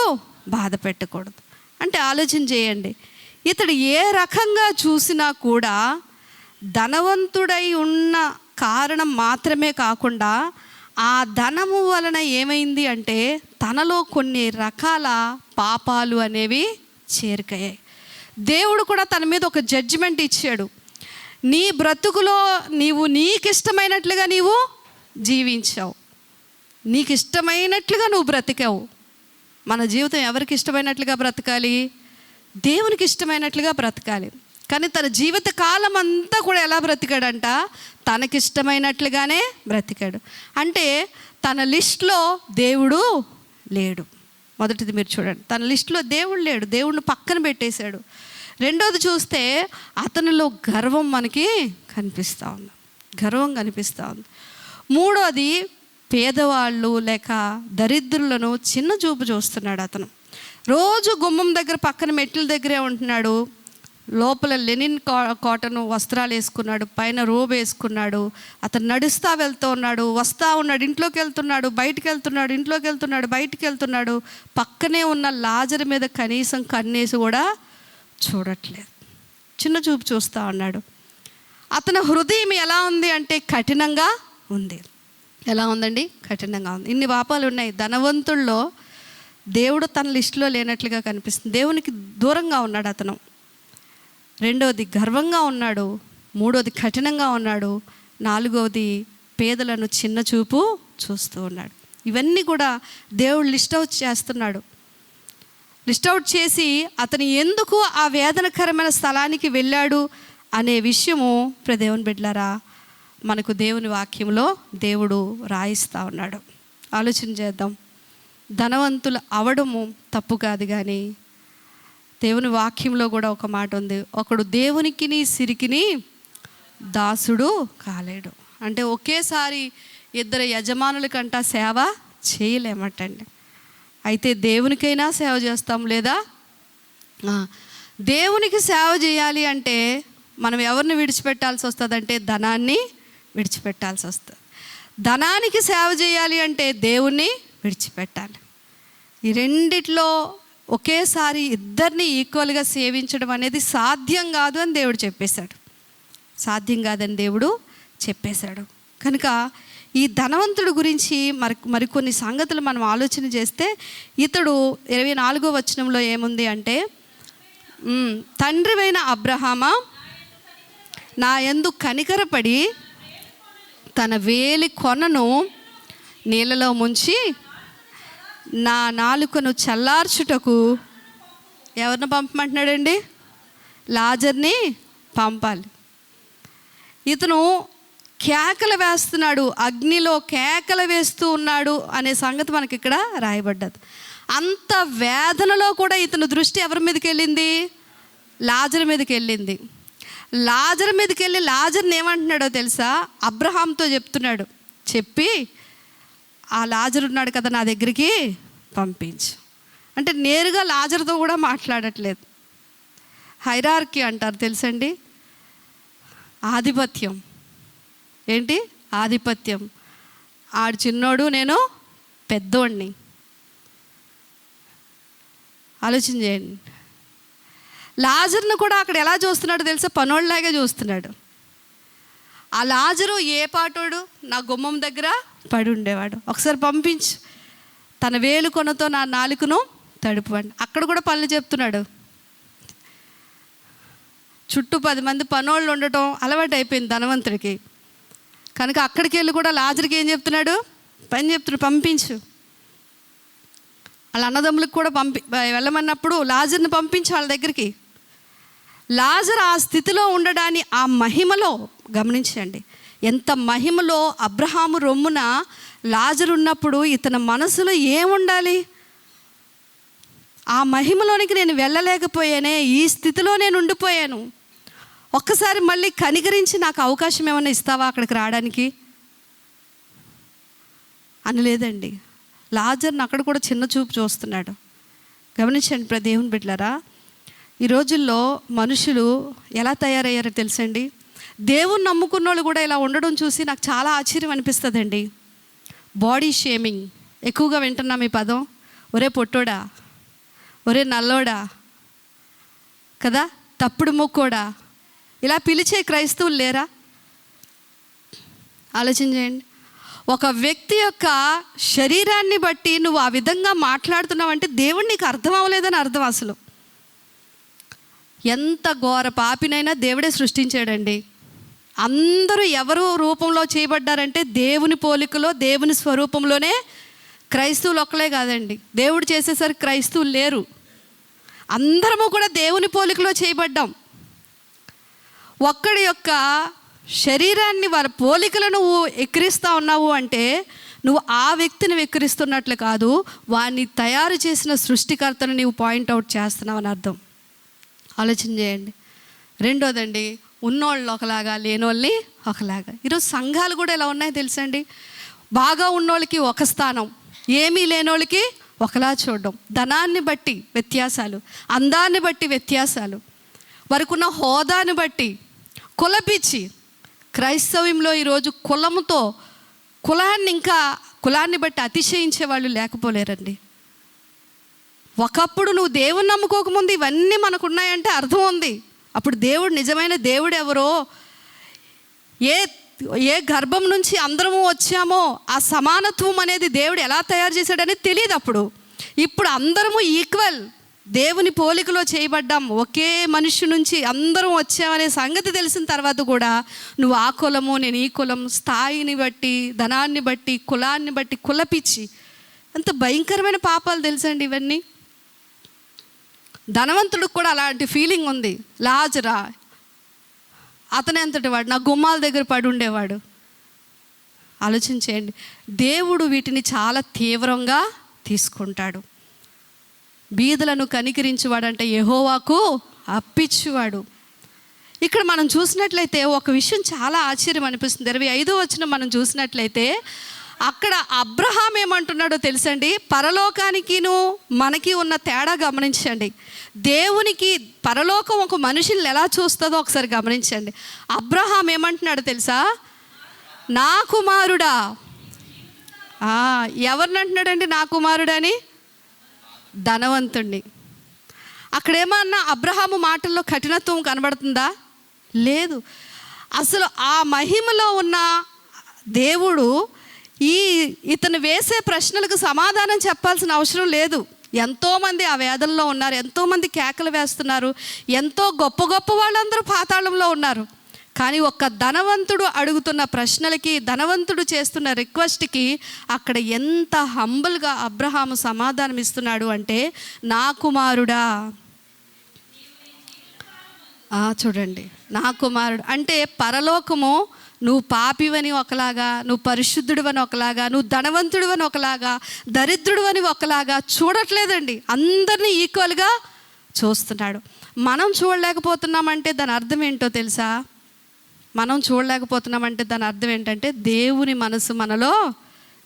బాధ పెట్టకూడదు. అంటే ఆలోచన చేయండి, ఇతడు ఏ రకంగా చూసినా కూడా ధనవంతుడై ఉన్న కారణం మాత్రమే కాకుండా ఆ ధనము వలన ఏమైంది అంటే తనలో కొన్ని రకాల పాపాలు అనేవి చేరికయ్యాయి. దేవుడు కూడా తన మీద ఒక జడ్జిమెంట్ ఇచ్చాడు. నీ బ్రతుకులో నీకు ఇష్టమైనట్లుగా నీవు జీవించావు, నీకు ఇష్టమైనట్లుగా నువ్వు బ్రతికావు. మన జీవితం ఎవరికి ఇష్టమైనట్లుగా బ్రతకాలి? దేవునికి ఇష్టమైనట్లుగా బ్రతకాలి. కానీ తన జీవిత కాలం అంతా కూడా ఎలా బ్రతికాడంట? తనకిష్టమైనట్లుగానే బ్రతికాడు. అంటే తన లిస్టులో దేవుడు లేడు. మొదటిది మీరు చూడండి, తన లిస్టులో దేవుడు లేడు, దేవుడిని పక్కన పెట్టేశాడు. రెండోది చూస్తే అతనిలో గర్వం మనకి కనిపిస్తూ ఉంది, గర్వం కనిపిస్తూ ఉంది. మూడోది పేదవాళ్ళు లేక దరిద్రులను చిన్న చూపు చూస్తున్నాడు. అతను రోజు గుమ్మం దగ్గర పక్కన మెట్ల దగ్గరే ఉంటున్నాడు. లోపల లెనిన్ కాటన్ వస్త్రాలు వేసుకున్నాడు, పైన రోబ్ వేసుకున్నాడు. అతను నడుస్తూ వెళ్తూ ఉన్నాడు, వస్తూ ఉన్నాడు, ఇంట్లోకి వెళ్తున్నాడు, బయటికి వెళ్తున్నాడు, ఇంట్లోకి వెళ్తున్నాడు, బయటికి వెళ్తున్నాడు. పక్కనే ఉన్న లాజరు మీద కనీసం కన్నేసి కూడా చూడట్లేదు, చిన్న చూపు చూస్తూ ఉన్నాడు. అతని హృదయం ఎలా ఉంది అంటే కఠినంగా ఉంది. ఎలా ఉందండి? కఠినంగా ఉంది. ఇన్ని పాపాలు ఉన్నాయి. ధనవంతుల్లో దేవుడు తన లిస్టులో లేనట్లుగా కనిపిస్తుంది. దేవునికి దూరంగా ఉన్నాడు అతను. రెండవది గర్వంగా ఉన్నాడు. మూడవది కఠినంగా ఉన్నాడు. నాలుగవది పేదలను చిన్న చూపు చూస్తూ ఉన్నాడు. ఇవన్నీ కూడా దేవుడు లిస్ట్ అవుట్ చేస్తున్నాడు. లిస్ట్ అవుట్ చేసి అతను ఎందుకు ఆ వేదనకరమైన స్థలానికి వెళ్ళాడు అనే విషయము దేవుని బిడ్డలారా మనకు దేవుని వాక్యంలో దేవుడు రాయిస్తూ ఉన్నాడు. ఆలోచన చేద్దాం. ధనవంతులు అవడము తప్పు కాదు, కానీ దేవుని వాక్యంలో కూడా ఒక మాట ఉంది, ఒకడు దేవునికిని సిరికిని దాసుడు కాలేడు. అంటే ఒకేసారి ఇద్దరు యజమానుల కంట సేవ చేయలేమటండి. అయితే దేవునికైనా సేవ చేస్తాం, లేదా దేవునికి సేవ చేయాలి అంటే మనం ఎవరిని విడిచిపెట్టాల్సి వస్తుందంటే ధనాన్ని విడిచిపెట్టాల్సి వస్తుంది. ధనానికి సేవ చేయాలి అంటే దేవుణ్ణి విడిచిపెట్టాలి. ఈ రెండిట్లో ఒకేసారి ఇద్దరిని ఈక్వల్గా సేవించడం అనేది సాధ్యం కాదు అని దేవుడు చెప్పేశాడు. సాధ్యం కాదని దేవుడు చెప్పేశాడు. కనుక ఈ ధనవంతుడు గురించి మరికొన్ని సంగతులు మనం ఆలోచన చేస్తే, ఇతడు 24వ వచనంలో ఏముంది అంటే, తండ్రివైన అబ్రహామా, నా యందు కనికరపడి తన వేలి కొనను నీళ్ళలో ముంచి నా నాలుకను చల్లార్చుటకు ఎవరిని పంపమంటున్నాడండి? లాజర్ని పంపాలి. ఇతను కేకలు వేస్తున్నాడు, అగ్నిలో కేకలు వేస్తూ ఉన్నాడు అనే సంగతి మనకి ఇక్కడ రాయబడ్డది. అంత వేదనలో కూడా ఇతను దృష్టి ఎవరి మీదకి వెళ్ళింది? లాజరు మీదకి వెళ్ళింది. లాజరు మీదకి వెళ్ళి లాజర్ని ఏమంటున్నాడో తెలుసా? అబ్రహాంతో చెప్తున్నాడు, చెప్పి ఆ లాజరు ఉన్నాడు కదా నా దగ్గరికి పంపించు అంటే నేరుగా లాజరుతో కూడా మాట్లాడట్లేదు. హైరార్కీ అంటారు తెలుసండి, ఆధిపత్యం. ఏంటి? ఆధిపత్యం. ఆడు చిన్నోడు, నేను పెద్దోడిని. ఆలోచన చేయండి. లాజర్ను కూడా అక్కడ ఎలా చూస్తున్నాడు తెలుసా? పనోళ్ళలాగే చూస్తున్నాడు. ఆ లాజరు ఏ పాటోడు? నా గుమ్మం దగ్గర పడి ఉండేవాడు. ఒకసారి పంపించు, తన వేలు కొనతో నా నాలుకను తడుపువాడు. అక్కడ కూడా పనులు చెప్తున్నాడు. చుట్టూ 10 మంది పనోళ్ళు ఉండటం అలవాటు అయిపోయింది ధనవంతుడికి. కనుక అక్కడికి వెళ్ళి కూడా లాజర్కి ఏం చెప్తున్నాడు? పని చెప్తున్నాడు, పంపించు. వాళ్ళ అన్నదమ్ములకు కూడా వెళ్ళమన్నప్పుడు లాజర్ని పంపించు వాళ్ళ దగ్గరికి. లాజర్ ఆ స్థితిలో ఉండడాన్ని, ఆ మహిమలో గమనించండి. ఎంత మహిమలో అబ్రహాము రొమ్మున లాజరు ఉన్నప్పుడు ఇతని మనసులో ఏముండాలి? ఆ మహిమలోనికి నేను వెళ్ళలేకపోయానే, ఈ స్థితిలో నేను ఉండిపోయాను, ఒక్కసారి మళ్ళీ కనికరించి నాకు అవకాశం ఏమైనా ఇస్తావా అక్కడికి రావడానికి అనలేదండి. లాజర్ని అక్కడ కూడా చిన్న చూపు చూస్తున్నాడు. గమనించండి దేవుని బిడ్డలారా, ఈ రోజుల్లో మనుషులు ఎలా తయారయ్యారో తెలుసండి? దేవుని నమ్ముకున్న వాళ్ళు కూడా ఇలా ఉండడం చూసి నాకు చాలా ఆశ్చర్యం అనిపిస్తుందండి. బాడీ షేమింగ్ ఎక్కువగా వింటున్నాం ఈ పదం. ఒరే పొట్టోడా, ఒరే నల్లోడా కదా, తప్పుడు ముక్కోడా, ఇలా పిలిచే క్రైస్తవులు లేరా? ఆలోచన చేయండి. ఒక వ్యక్తి యొక్క శరీరాన్ని బట్టి నువ్వు ఆ విధంగా మాట్లాడుతున్నావు అంటే దేవుడు నీకు అర్థం అవ్వలేదని అర్థం. అసలు ఎంత ఘోర పాపినైనా దేవుడే సృష్టించాడండి. అందరూ ఎవరు రూపంలో చేయబడ్డారంటే దేవుని పోలికలో, దేవుని స్వరూపంలోనే. క్రైస్తవులు ఒక్కలే కాదండి, దేవుడు చేసేసరికి క్రైస్తవులు లేరు. అందరము కూడా దేవుని పోలికలో చేయబడ్డాం. ఒక్కడి యొక్క శరీరాన్ని, వారి పోలికలను నువ్వు ఎక్కిరిస్తూ ఉన్నావు అంటే నువ్వు ఆ వ్యక్తిని వెక్కిరిస్తున్నట్లు కాదు, వాడిని తయారు చేసిన సృష్టికర్తను నీవు పాయింట్అవుట్ చేస్తున్నావు అని అర్థం. ఆలోచన చేయండి. రెండోదండి, ఉన్నోళ్ళు ఒకలాగా, లేనోళ్ళని ఒకలాగా. ఈరోజు సంఘాలు కూడా ఎలా ఉన్నాయో తెలుసండి? బాగా ఉన్నోళ్ళకి ఒక స్థానం, ఏమీ లేనోళ్ళకి ఒకలా చూడడం, ధనాన్ని బట్టి వ్యత్యాసాలు, అందాన్ని బట్టి వ్యత్యాసాలు, వారికున్న హోదాని బట్టి కులపిచ్చి. క్రైస్తవ్యంలో ఈరోజు కులాన్ని బట్టి అతిశయించే వాళ్ళు లేకపోలేరండి. ఒకప్పుడు నువ్వు దేవుని నమ్ముకోకముందు ఇవన్నీ మనకున్నాయంటే అర్థం ఉంది. అప్పుడు దేవుడు, నిజమైన దేవుడు ఎవరో, ఏ గర్భం నుంచి అందరము వచ్చామో ఆ సమానత్వం అనేది దేవుడు ఎలా తయారు చేశాడనేది తెలియదు అప్పుడు. ఇప్పుడు అందరము ఈక్వల్, దేవుని పోలికలో చేయబడ్డాం, ఒకే మనిషి నుంచి అందరం వచ్చామనే సంగతి తెలిసిన తర్వాత కూడా నువ్వు ఆ కులము, నేను ఈ కులం, స్థాయిని బట్టి, ధనాన్ని బట్టి, కులాన్ని బట్టి కులపిచ్చి, అంత భయంకరమైన పాపాలు తెలుసండి ఇవన్నీ. ధనవంతుడికి కూడా అలాంటి ఫీలింగ్ ఉంది. లాజరా అతనే అంతటి వాడు, నా గుమ్మాల దగ్గర పడి ఉండేవాడు. ఆలోచించేయండి. దేవుడు వీటిని చాలా తీవ్రంగా తీసుకుంటాడు. బీదలను కనికరించేవాడంటే యెహోవాకు అప్పిచ్చువాడు. ఇక్కడ మనం చూసినట్లయితే ఒక విషయం చాలా ఆశ్చర్యం అనిపిస్తుంది. 25వ వచనం మనం చూసినట్లయితే అక్కడ అబ్రహాం ఏమంటున్నాడో తెలుసండి? పరలోకానికిను మనకి ఉన్న తేడా గమనించండి. దేవునికి పరలోకం ఒక మనిషిని ఎలా చూస్తుందో ఒకసారి గమనించండి. అబ్రహాం ఏమంటున్నాడో తెలుసా? నా కుమారుడా, ఎవరిని అంటున్నాడండి నా కుమారుడని? ధనవంతుణ్ణి. అక్కడేమన్నా అబ్రహాము మాటల్లో కఠినత్వం కనబడుతుందా? లేదు. అసలు ఆ మహిమలో ఉన్న దేవుడు ఇతను వేసే ప్రశ్నలకు సమాధానం చెప్పాల్సిన అవసరం లేదు. ఎంతోమంది ఆ వేదనలో ఉన్నారు, ఎంతోమంది కేకలు వేస్తున్నారు, ఎంతో గొప్ప గొప్ప వాళ్ళందరూ పాతాళంలో ఉన్నారు. కానీ ఒక్క ధనవంతుడు అడుగుతున్న ప్రశ్నలకి, ధనవంతుడు చేస్తున్న రిక్వెస్ట్కి అక్కడ ఎంత హంబుల్గా అబ్రహాము సమాధానం ఇస్తున్నాడు అంటే, నా కుమారుడా. చూడండి, నా కుమారుడు అంటే పరలోకము నువ్వు పాపివని ఒకలాగా, నువ్వు పరిశుద్ధుడివని ఒకలాగా, నువ్వు ధనవంతుడివని ఒకలాగా, దరిద్రుడివని ఒకలాగా చూడట్లేదండి. అందరినీ ఈక్వల్గా చూస్తున్నాడు. మనం చూడలేకపోతున్నామంటే దాని అర్థం ఏంటో తెలుసా? మనం చూడలేకపోతున్నామంటే దాని అర్థం ఏంటంటే దేవుని మనసు మనలో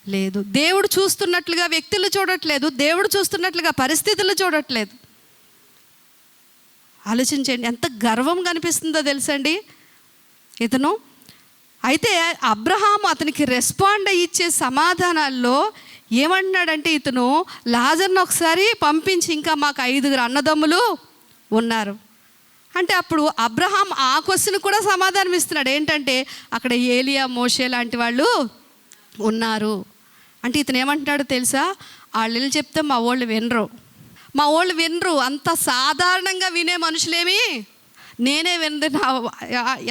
లేదు. దేవుడు చూస్తున్నట్లుగా వ్యక్తులు చూడట్లేదు, దేవుడు చూస్తున్నట్లుగా పరిస్థితులు చూడట్లేదు. ఆలోచించండి, ఎంత గర్వం కనిపిస్తుందో తెలుసండి ఇతను. అయితే అబ్రహాము అతనికి రెస్పాండ్ ఇచ్చే సమాధానాల్లో ఏమంటున్నాడంటే, ఇతను లాజర్ను ఒకసారి పంపించి, ఇంకా మాకు 5 అన్నదమ్ములు ఉన్నారు అంటే, అప్పుడు అబ్రహాం ఆ క్వశ్చన్ కూడా సమాధానం ఇస్తున్నాడు. ఏంటంటే, అక్కడ ఏలియా, మోషే లాంటి వాళ్ళు ఉన్నారు అంటే, ఇతను ఏమంటున్నాడో తెలుసా? వాళ్ళు చెప్తే మా వాళ్ళు వినరు. అంత సాధారణంగా వినే మనుషులేమి నేనే వినరు.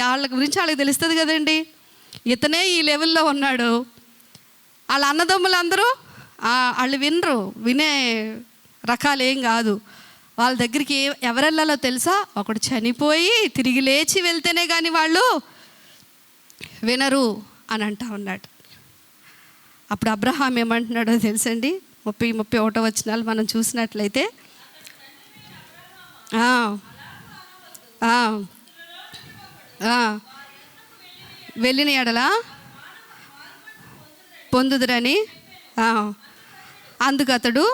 వాళ్ళ గురించి వాళ్ళకి తెలుస్తుంది కదండి. ఇతనే ఈ లెవెల్లో ఉన్నాడు. వాళ్ళ అన్నదమ్ములందరూ వాళ్ళు వినే రకాలు ఏం కాదు. వాళ్ళ దగ్గరికి ఎవరెళ్ళాలో తెలుసా? ఒకడు చనిపోయి తిరిగి లేచి వెళ్తేనే కానీ వాళ్ళు వినరు అని అంటా ఉన్నాడు. అప్పుడు అబ్రహాం ఏమంటున్నాడో తెలుసండి? 30-31 వచనాలు మనం చూసినట్లయితే, వెళ్ళిన ఎడల పొందుదురని అందుకు అతడు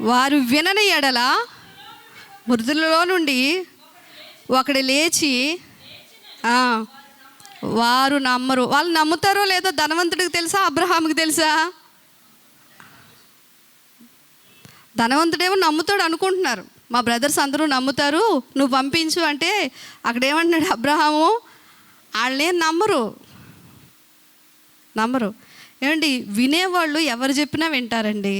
వారు వినని ఎడల మృతులలో నుండి ఒకడు లేచి వారు నమ్మరు. వాళ్ళు నమ్ముతారో లేదో ధనవంతుడికి తెలుసా? అబ్రహాముకి తెలుసా? ధనవంతుడేమో నమ్ముతాడు అనుకుంటున్నారు, మా బ్రదర్స్ అందరూ నమ్ముతారు, నువ్వు పంపించు అంటే, అక్కడ ఏమంటున్నాడు అబ్రహాము? వాళ్ళేం నమ్మరు. ఏమండి, వినేవాళ్ళు ఎవరు చెప్పినా వింటారండి,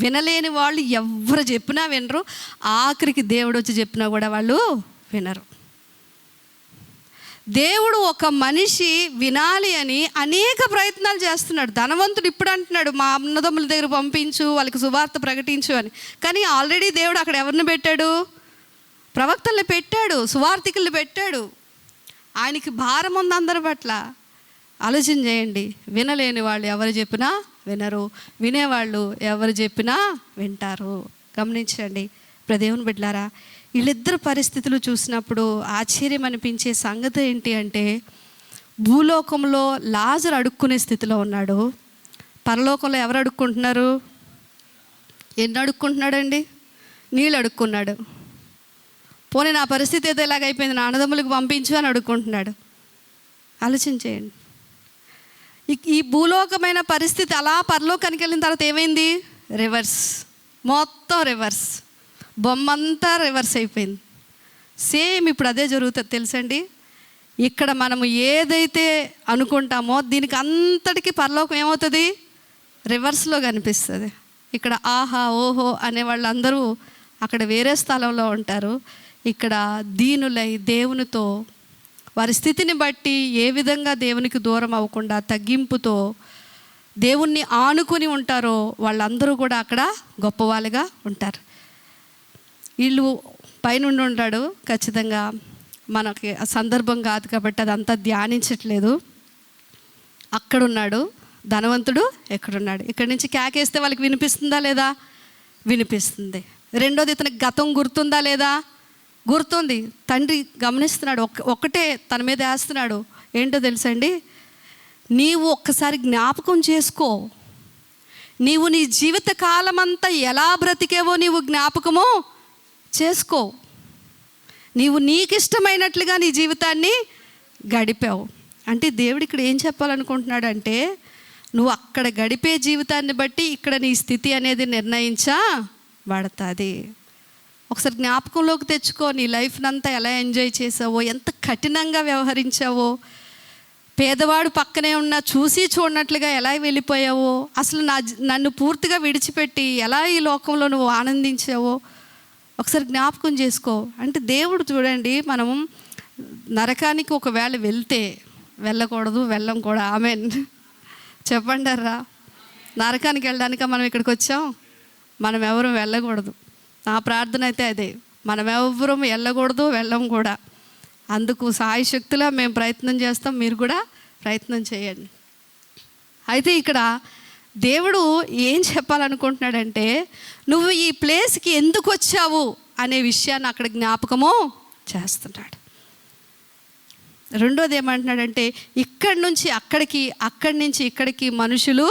వినలేని వాళ్ళు ఎవరు చెప్పినా వినరు. ఆఖరికి దేవుడు వచ్చి చెప్పినా కూడా వాళ్ళు వినరు. దేవుడు ఒక మనిషి వినాలి అని అనేక ప్రయత్నాలు చేస్తున్నాడు. ధనవంతుడు ఇప్పుడు అంటున్నాడు, మా అన్నదమ్ముల దగ్గర పంపించు, వాళ్ళకి సువార్త ప్రకటించు అని. కానీ ఆల్రెడీ దేవుడు అక్కడ ఎవరిని పెట్టాడు? ప్రవక్తల్ని పెట్టాడు, సువార్థికుల్ని పెట్టాడు. ఆయనకి భారం ఉంది అందరి పట్ల. ఆలోచన చేయండి, వినలేని వాళ్ళు ఎవరు చెప్పినా వినరు, వినేవాళ్ళు ఎవరు చెప్పినా వింటారు. గమనించండి దేవుని బిడ్డలారా, వీళ్ళిద్దరు పరిస్థితులు చూసినప్పుడు ఆశ్చర్యం అనిపించే సంగతి ఏంటి అంటే, భూలోకంలో లాజరు అడుక్కునే స్థితిలో ఉన్నాడు. పరలోకంలో ఎవరు అడుక్కుంటున్నారు? ఎన్ని అడుక్కుంటున్నాడండి? నీళ్ళు అడుక్కున్నాడు. పోనీ నా పరిస్థితి ఏదో ఇలాగైపోయింది, నా అన్నదమ్ములకు పంపించు అని అడుక్కుంటున్నాడు. ఆలోచించేయండి. ఈ భూలోకమైన పరిస్థితి అలా పరలోకానికి వెళ్ళిన తర్వాత ఏమైంది? రివర్స్, మొత్తం రివర్స్. బొమ్మంతా రివర్స్ అయిపోయింది. సేమ్ ఇప్పుడు అదే జరుగుతుంది తెలుసండి. ఇక్కడ మనము ఏదైతే అనుకుంటామో దీనికి అంతటికీ పరలోకం ఏమవుతుంది? రివర్స్లో కనిపిస్తుంది. ఇక్కడ ఆహా ఓహో అనే వాళ్ళందరూ అక్కడ వేరే స్థలంలో ఉంటారు. ఇక్కడ దీనులై దేవునితో వారి స్థితిని బట్టి ఏ విధంగా దేవునికి దూరం అవ్వకుండా తగ్గింపుతో దేవుణ్ణి ఆనుకుని ఉంటారో వాళ్ళందరూ కూడా అక్కడ గొప్పవాళ్ళుగా ఉంటారు. వీళ్ళు పైనుండి ఉంటాడు, ఖచ్చితంగా మనకి సందర్భం కాదు కాబట్టి అదంతా ధ్యానించట్లేదు. అక్కడున్నాడు ధనవంతుడు, ఎక్కడున్నాడు? ఇక్కడి నుంచి కేకేస్తే వాళ్ళకి వినిపిస్తుందా లేదా? వినిపిస్తుంది. రెండోది, ఇతనికి గతం గుర్తుందా లేదా? గుర్తుంది. తండ్రి గమనిస్తున్నాడు, ఒక్కటే తన మీద వేస్తున్నాడు. ఏంటో తెలుసండి? నీవు ఒక్కసారి జ్ఞాపకం చేసుకో, నీవు నీ జీవిత కాలమంతా ఎలా బ్రతికేవో నీవు జ్ఞాపకము చేసుకో. నీవు నీకు ఇష్టమైనట్లుగా నీ జీవితాన్ని గడిపావు. అంటే దేవుడు ఇక్కడ ఏం చెప్పాలనుకుంటున్నాడంటే, నువ్వు అక్కడ గడిపే జీవితాన్ని బట్టి ఇక్కడ నీ స్థితి అనేది నిర్ణయించబడుతుంది. ఒకసారి జ్ఞాపకంలోకి తెచ్చుకో, నీ లైఫ్ని అంతా ఎలా ఎంజాయ్ చేసావో, ఎంత కఠినంగా వ్యవహరించావో, పేదవాడు పక్కనే ఉన్నా చూసి చూడనట్లుగా ఎలా వెళ్ళిపోయావో, అసలు నన్ను పూర్తిగా విడిచిపెట్టి ఎలా ఈ లోకంలో నువ్వు ఆనందించావో ఒకసారి జ్ఞాపకం చేసుకో. అంటే దేవుడు చూడండి, మనం నరకానికి ఒకవేళ వెళ్తే, వెళ్ళకూడదు, వెళ్ళం కూడా. ఆమెన్ చెప్పండారా? నరకానికి వెళ్ళడానిక మనం ఇక్కడికి వచ్చాం? మనం ఎవరు వెళ్ళకూడదు. నా ప్రార్థన అయితే అదే, మనం ఎవరు వెళ్ళకూడదు, వెళ్ళం కూడా. అందుకు సాయశక్తిలా మేము ప్రయత్నం చేస్తాం, మీరు కూడా ప్రయత్నం చేయండి. అయితే ఇక్కడ దేవుడు ఏం చెప్పాలనుకుంటున్నాడంటే, నువ్వు ఈ ప్లేస్కి ఎందుకు వచ్చావు అనే విషయాన్ని అక్కడ జ్ఞాపకము చేస్తున్నాడు. రెండోది ఏమంటున్నాడంటే, ఇక్కడి నుంచి అక్కడికి, అక్కడి నుంచి ఇక్కడికి మనుషులు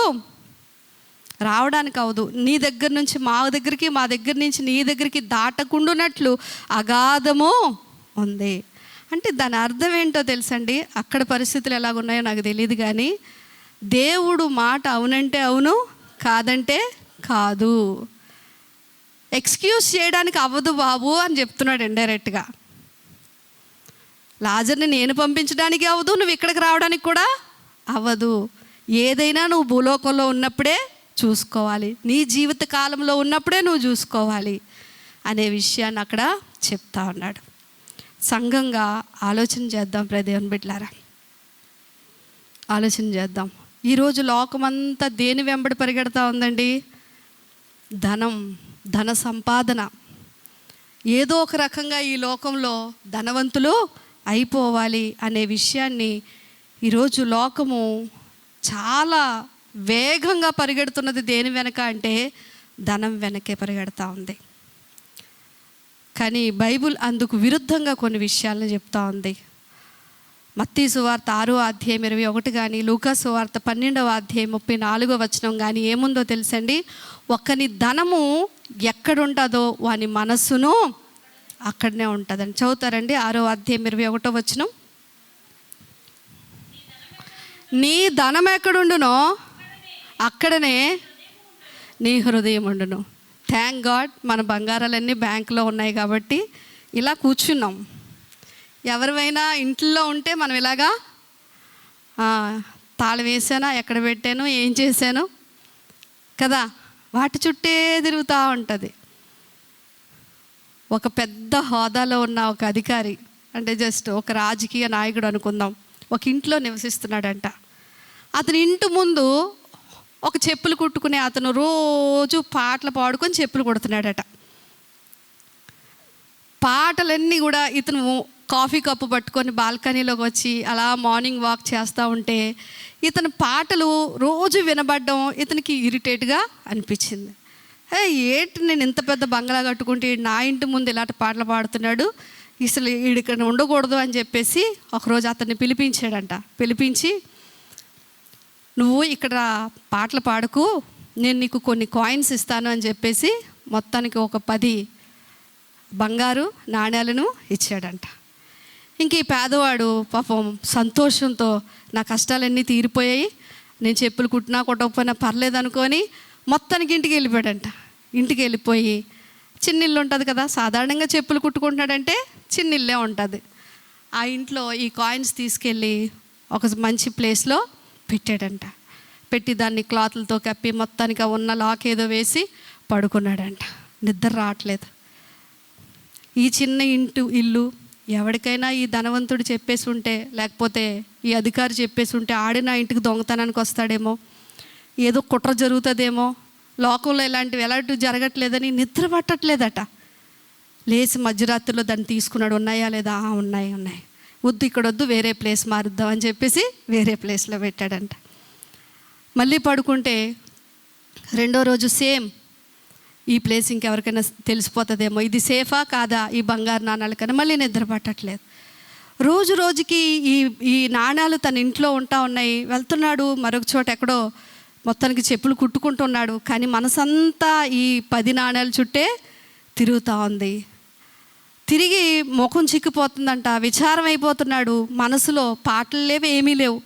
రావడానికి అవదు. నీ దగ్గర నుంచి మా దగ్గరికి, మా దగ్గర నుంచి నీ దగ్గరికి దాటకుండానట్లు అగాధము ఉంది. అంటే దాని అర్థం ఏంటో తెలుసండి. అక్కడ పరిస్థితులు ఎలాగున్నాయో నాకు తెలియదు, కానీ దేవుడు మాట అవునంటే అవును, కాదంటే కాదు. ఎక్స్క్యూజ్ చేయడానికి అవ్వదు బాబు అని చెప్తున్నాడు ఇండైరెక్ట్గా. లాజర్ని నేను పంపించడానికి అవ్వదు, నువ్వు ఇక్కడికి రావడానికి కూడా అవ్వదు. ఏదైనా నువ్వు భూలోకంలో ఉన్నప్పుడే చూసుకోవాలి, నీ జీవిత కాలంలో ఉన్నప్పుడే నువ్వు చూసుకోవాలి అనే విషయాన్ని అక్కడ చెప్తా ఉన్నాడు. సంఘంగా ఆలోచన చేద్దాం, దేవుని బిడ్డలారా, ఆలోచన చేద్దాం. ఈరోజు లోకమంతా దేని వెంబడి పరిగెడతా ఉందండి? ధన సంపాదన. ఏదో ఒక రకంగా ఈ లోకంలో ధనవంతులు అయిపోవాలి అనే విషయాన్ని ఈరోజు లోకము చాలా వేగంగా పరిగెడుతున్నది. దేని వెనక అంటే ధనం వెనకే పరిగెడతా ఉంది. కానీ బైబుల్ అందుకు విరుద్ధంగా కొన్ని విషయాలను చెప్తా ఉంది. మత్తయి సువార్త 6వ అధ్యాయం 21 కానీ, లూకా సువార్త 12వ అధ్యాయం 34వ వచనం కానీ ఏముందో తెలుసండి? ఒకని ధనము ఎక్కడుంటుందో వాని మనస్సును అక్కడనే ఉంటుందని. చదువుతారండి 6వ అధ్యాయం 21వ వచనం. నీ ధనం ఎక్కడుండునో అక్కడనే నీ హృదయం ఉండును. థ్యాంక్ గాడ్, మన బంగారాలన్నీ బ్యాంకులో ఉన్నాయి కాబట్టి ఇలా కూర్చున్నాం. ఎవరివైనా ఇంట్లో ఉంటే మనం ఇలాగా తాళం వేసానా, ఎక్కడ పెట్టాను, ఏం చేశాను కదా, వాటి చుట్టే తిరుగుతూ ఉంటుంది. ఒక పెద్ద హోదాలో ఉన్న ఒక అధికారి, అంటే జస్ట్ ఒక రాజకీయ నాయకుడు అనుకుందాం, ఒక ఇంట్లో నివసిస్తున్నాడంట. అతని ఇంటి ముందు ఒక చెప్పులు కుట్టుకునే అతను రోజు పాటలు పాడుకొని చెప్పులు కుడుతున్నాడట. పాటలన్నీ కూడా ఇతను కాఫీ కప్పు పట్టుకొని బాల్కనీలోకి వచ్చి అలా మార్నింగ్ వాక్ చేస్తూ ఉంటే ఇతని పాటలు రోజు వినబడడం ఇతనికి ఇరిటేట్గా అనిపించింది. ఏంటి, నేను ఇంత పెద్ద బంగ్లా కట్టుకుంటే నా ఇంటి ముందు ఇలాంటి పాటలు పాడుతున్నాడు, అసలు ఇక్కడ ఉండకూడదు అని చెప్పేసి ఒకరోజు అతన్ని పిలిపించాడంట. పిలిపించి, నువ్వు ఇక్కడ పాటలు పాడకు, నేను నీకు కొన్ని కాయిన్స్ ఇస్తాను అని చెప్పేసి మొత్తానికి ఒక 10 బంగారు నాణ్యాలను ఇచ్చాడంట. ఇంక ఈ పేదవాడు పాపం సంతోషంతో నా కష్టాలన్నీ తీరిపోయాయి, నేను చెప్పులు కుట్టినా కొట్టకపోయినా పర్లేదు అనుకొని మొత్తానికి ఇంటికి వెళ్ళిపోయాడంట. ఇంటికి వెళ్ళిపోయి చిన్నిల్లు ఉంటుంది కదా, సాధారణంగా చెప్పులు కుట్టుకుంటున్నాడంటే చిన్నిల్లే ఉంటుంది. ఆ ఇంట్లో ఈ కాయిన్స్ తీసుకెళ్ళి ఒక మంచి ప్లేస్లో పెట్టాడంట. పెట్టి దాన్ని క్లాత్లతో కప్పి మొత్తానికి ఉన్న లాక్ ఏదో వేసి పడుకున్నాడంట. నిద్ర రావట్లేదు. ఈ చిన్న ఇల్లు ఎవరికైనా ఈ ధనవంతుడు చెప్పేసి ఉంటే, లేకపోతే ఈ అధికారి చెప్పేసి ఉంటే ఆడిన ఇంటికి దొంగతనానికి వస్తాడేమో, ఏదో కుట్ర జరుగుతుందేమో, లోకంలో ఎలాంటివి జరగట్లేదని నిద్ర పట్టట్లేదట. లేచి మధ్యరాత్రిలో దాన్ని తీసుకున్నాడు. ఉన్నాయా లేదా? ఉన్నాయి. వద్దు, ఇక్కడ వద్దు, వేరే ప్లేస్ మారుద్దాం అని చెప్పేసి వేరే ప్లేస్లో పెట్టాడంట. మళ్ళీ పడుకుంటే రెండో రోజు సేమ్, ఈ ప్లేస్ ఇంకెవరికైనా తెలిసిపోతుందేమో, ఇది సేఫా కాదా ఈ బంగారు నాణాలు, కానీ మళ్ళీ నిద్ర పట్టట్లేదు. రోజుకి ఈ నాణాలు తన ఇంట్లో ఉంటా ఉన్నాయి. వెళ్తున్నాడు మరొక చోట ఎక్కడో మొత్తానికి చెప్పులు కుట్టుకుంటున్నాడు, కానీ మనసంతా ఈ 10 నాణాల చుట్టే తిరుగుతూ ఉంది. తిరిగి ముఖం చిక్కిపోతుందంట, విచారం అయిపోతున్నాడు. మనసులో పాటలు లేవు, ఏమీ లేవు.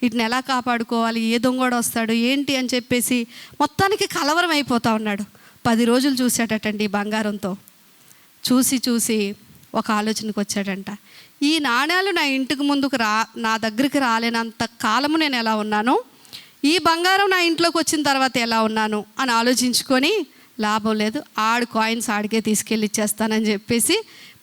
వీటిని ఎలా కాపాడుకోవాలి, ఏ దొంగోడు వస్తాడు ఏంటి అని చెప్పేసి మొత్తానికి కలవరం అయిపోతూ ఉన్నాడు. 10 రోజులు చూశాడటండి బంగారంతో. చూసి ఒక ఆలోచనకు వచ్చాడంట, ఈ నాణ్యాలు నా ఇంటికి ముందుకు నా దగ్గరికి రాలేనంత కాలము నేను ఎలా ఉన్నాను, ఈ బంగారం నా ఇంట్లోకి వచ్చిన తర్వాత ఎలా ఉన్నాను అని ఆలోచించుకొని, లాభం లేదు, ఆడు కాయిన్స్ ఆడికే తీసుకెళ్ళి ఇచ్చేస్తానని చెప్పేసి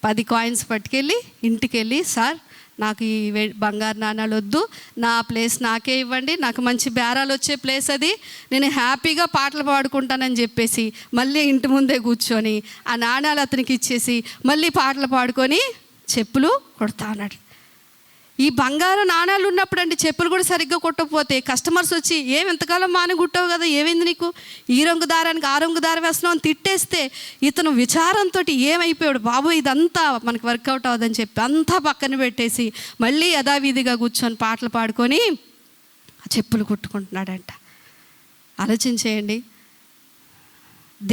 10 కాయిన్స్ పట్టుకెళ్ళి ఇంటికి వెళ్ళి, సార్ నాకు ఈ బంగారు నాణ్యాలు వద్దు, నా ప్లేస్ నాకే ఇవ్వండి, నాకు మంచి బేరాలు వచ్చే ప్లేస్ అది, నేను హ్యాపీగా పాటలు పాడుకుంటానని చెప్పేసి మళ్ళీ ఇంటి ముందే కూర్చొని ఆ నాణ్యాలు అతనికి ఇచ్చేసి మళ్ళీ పాటలు పాడుకొని చెప్పులు కొడతా ఉన్నాడు. ఈ బంగారు నాణ్యాలు ఉన్నప్పుడు అండి చెప్పులు కూడా సరిగ్గా కొట్టకపోతే కస్టమర్స్ వచ్చి, ఏమి ఎంతకాలం మాని కుట్టావు కదా, ఏమైంది నీకు, ఈ రంగు దారానికి ఆ రంగు దారం వేస్తున్నావు అని తిట్టేస్తే ఇతను విచారంతో ఏమైపోయాడు, బాబు ఇదంతా మనకి వర్కౌట్ అవ్వదని చెప్పి అంతా పక్కన పెట్టేసి మళ్ళీ యథావిధిగా కూర్చొని పాటలు పాడుకొని చెప్పులు కుట్టుకుంటున్నాడంట. ఆలోచించేయండి,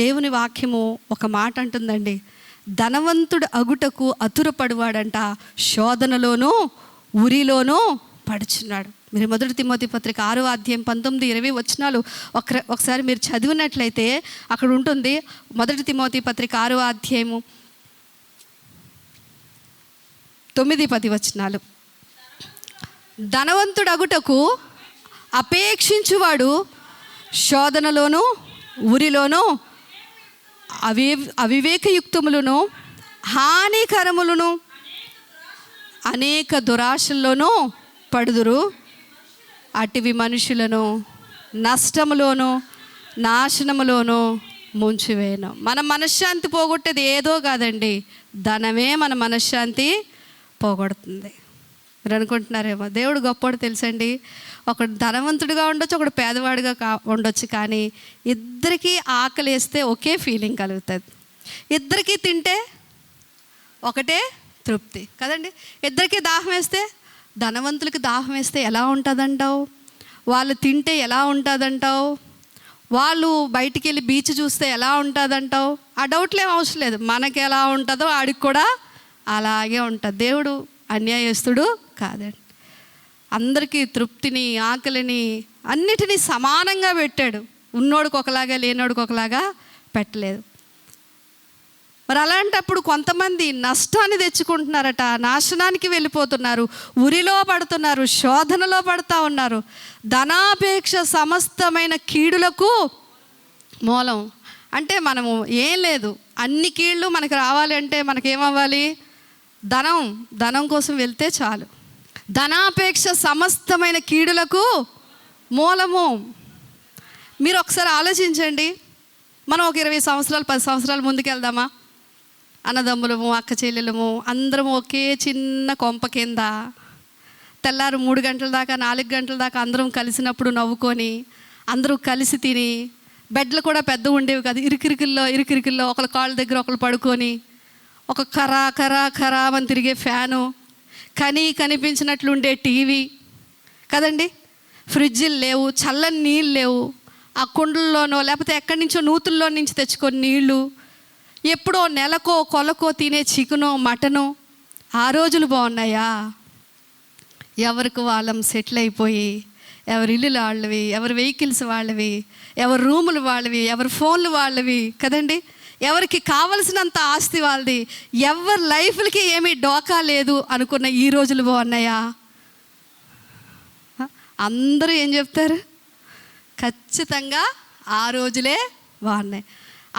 దేవుని వాక్యము ఒక మాట అంటుందండి, ధనవంతుడు అగుటకు అతురపడువాడంట, శోధనలోనూ ఉరిలోనూ పడుచున్నాడు. మీరు 1 తిమోతి పత్రిక 6వ అధ్యాయం 19-20 వచనాలు ఒకసారి మీరు చదివినట్లయితే అక్కడ ఉంటుంది. 1 తిమోతి పత్రిక 6వ అధ్యాయము 9-10 వచనాలు. ధనవంతుడు అగుటకు అపేక్షించువాడు శోధనలోనూ ఉరిలోనూ అవివేకయుక్తములను హానికరములను అనేక దురాశల్లోనూ పడుదురు, అటివి మనుషులను నష్టములోను నాశనములోను ముంచివేయను. మన మనశ్శాంతి పోగొట్టేది ఏదో కాదండి, ధనమే మన మనశ్శాంతి పోగొడుతుంది. మీరు అనుకుంటున్నారేమో దేవుడు గొప్పవాడు తెలుసండి. ఒకడు ధనవంతుడిగా ఉండొచ్చు, ఒకడు పేదవాడిగా ఉండొచ్చు, కానీ ఇద్దరికీ ఆకలి వేస్తే ఒకే ఫీలింగ్ కలుగుతుంది. ఇద్దరికీ తింటే ఒకటే తృప్తి కదండి. ఇద్దరికీ దాహం వేస్తే, ధనవంతులకి దాహం వేస్తే ఎలా ఉంటుందంటావు, వాళ్ళు తింటే ఎలా ఉంటుందంటావు, వాళ్ళు బయటికి వెళ్ళి బీచ్ చూస్తే ఎలా ఉంటుందంటావు, ఆ డౌట్లు ఏం అవసరం లేదు. మనకి ఎలా ఉంటుందో ఆడికి కూడా అలాగే ఉంటుంది. దేవుడు అన్యాయస్తుడు కాదండి. అందరికీ తృప్తిని ఆకలిని అన్నిటినీ సమానంగా పెట్టాడు. ఉన్నోడికి ఒకలాగా లేనోడికి ఒకలాగా పెట్టలేదు. మరి అలాంటప్పుడు కొంతమంది నష్టాన్ని తెచ్చుకుంటున్నారట, నాశనానికి వెళ్ళిపోతున్నారు, ఉరిలో పడుతున్నారు, శోధనలో పడుతూ ఉన్నారు. ధనాపేక్ష సమస్తమైన కీడులకు మూలం. అంటే మనము ఏం లేదు, అన్ని కీళ్ళు మనకు రావాలి అంటే మనకేమవ్వాలి, ధనం కోసం వెళ్తే చాలు. ధనాపేక్ష సమస్తమైన కీడులకు మూలము. మీరు ఒకసారి ఆలోచించండి, మనం ఒక 20 సంవత్సరాలు 10 సంవత్సరాలు ముందుకెళ్దామా, అన్నదమ్ములము అక్క చెల్లెలము అందరము ఒకే చిన్న కొంప కింద తెల్లారు 3 గంటల దాకా 4 గంటల దాకా అందరం కలిసినప్పుడు నవ్వుకొని అందరూ కలిసి తిని, బెడ్లు కూడా పెద్ద ఉండేవి కాదు, ఇరుకిరికిల్లో ఒకళ్ళ కాళ్ళ దగ్గర ఒకళ్ళు పడుకొని, ఒక ఖరా అని తిరిగే ఫ్యాను, కనిపించినట్లుండే టీవీ కదండి, ఫ్రిడ్జిలు లేవు, చల్లని నీళ్ళు లేవు, ఆ కుండల్లోనో లేకపోతే ఎక్కడి నుంచో నూతుల్లో నుంచి తెచ్చుకొని నీళ్ళు, ఎప్పుడో నెలకో కొలకో తినే చికెనో మటనో. ఆ రోజులు బాగున్నాయా? ఎవరికి వాళ్ళం సెటిల్ అయిపోయి, ఎవరి ఇల్లులు వాళ్ళవి, ఎవరి వెహికల్స్ వాళ్ళవి, ఎవరి రూములు వాళ్ళవి, ఎవరి ఫోన్లు వాళ్ళవి కదండి, ఎవరికి కావలసినంత ఆస్తి వాళ్ళది, ఎవరి లైఫ్లకి ఏమీ డోకా లేదు అనుకున్న ఈ రోజులు బాగున్నాయా? అందరూ ఏం చెప్తారు? ఖచ్చితంగా ఆ రోజులే బాగున్నాయి.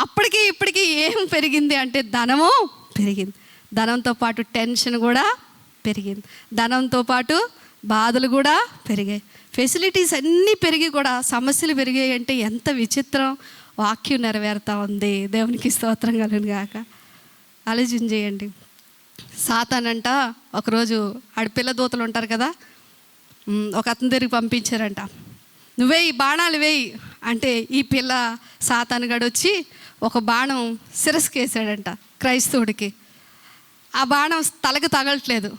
అప్పటికి ఇప్పటికీ ఏం పెరిగింది అంటే ధనము పెరిగింది, ధనంతో పాటు టెన్షన్ కూడా పెరిగింది, ధనంతో పాటు బాధలు కూడా పెరిగాయి, ఫెసిలిటీస్ అన్నీ పెరిగి కూడా సమస్యలు పెరిగాయి. అంటే ఎంత విచిత్రం. వాక్యం నెరవేరుతూ ఉంది. దేవునికి స్తోత్రం కలుగును గాక. ఆలోచన చేయండి. సాతానంట ఒకరోజు ఆడపిల్ల దూతలు ఉంటారు కదా, ఒక అతని దగ్గరికి పంపించారంట, నువ్వే ఈ బాణాలు వేయి అంటే ఈ పిల్ల సాతానుగాడు వచ్చి ఒక బాణం శిరస్సుకి వేసాడంట క్రైస్తవుడికి. ఆ బాణం తలకి తగలట్లేదు.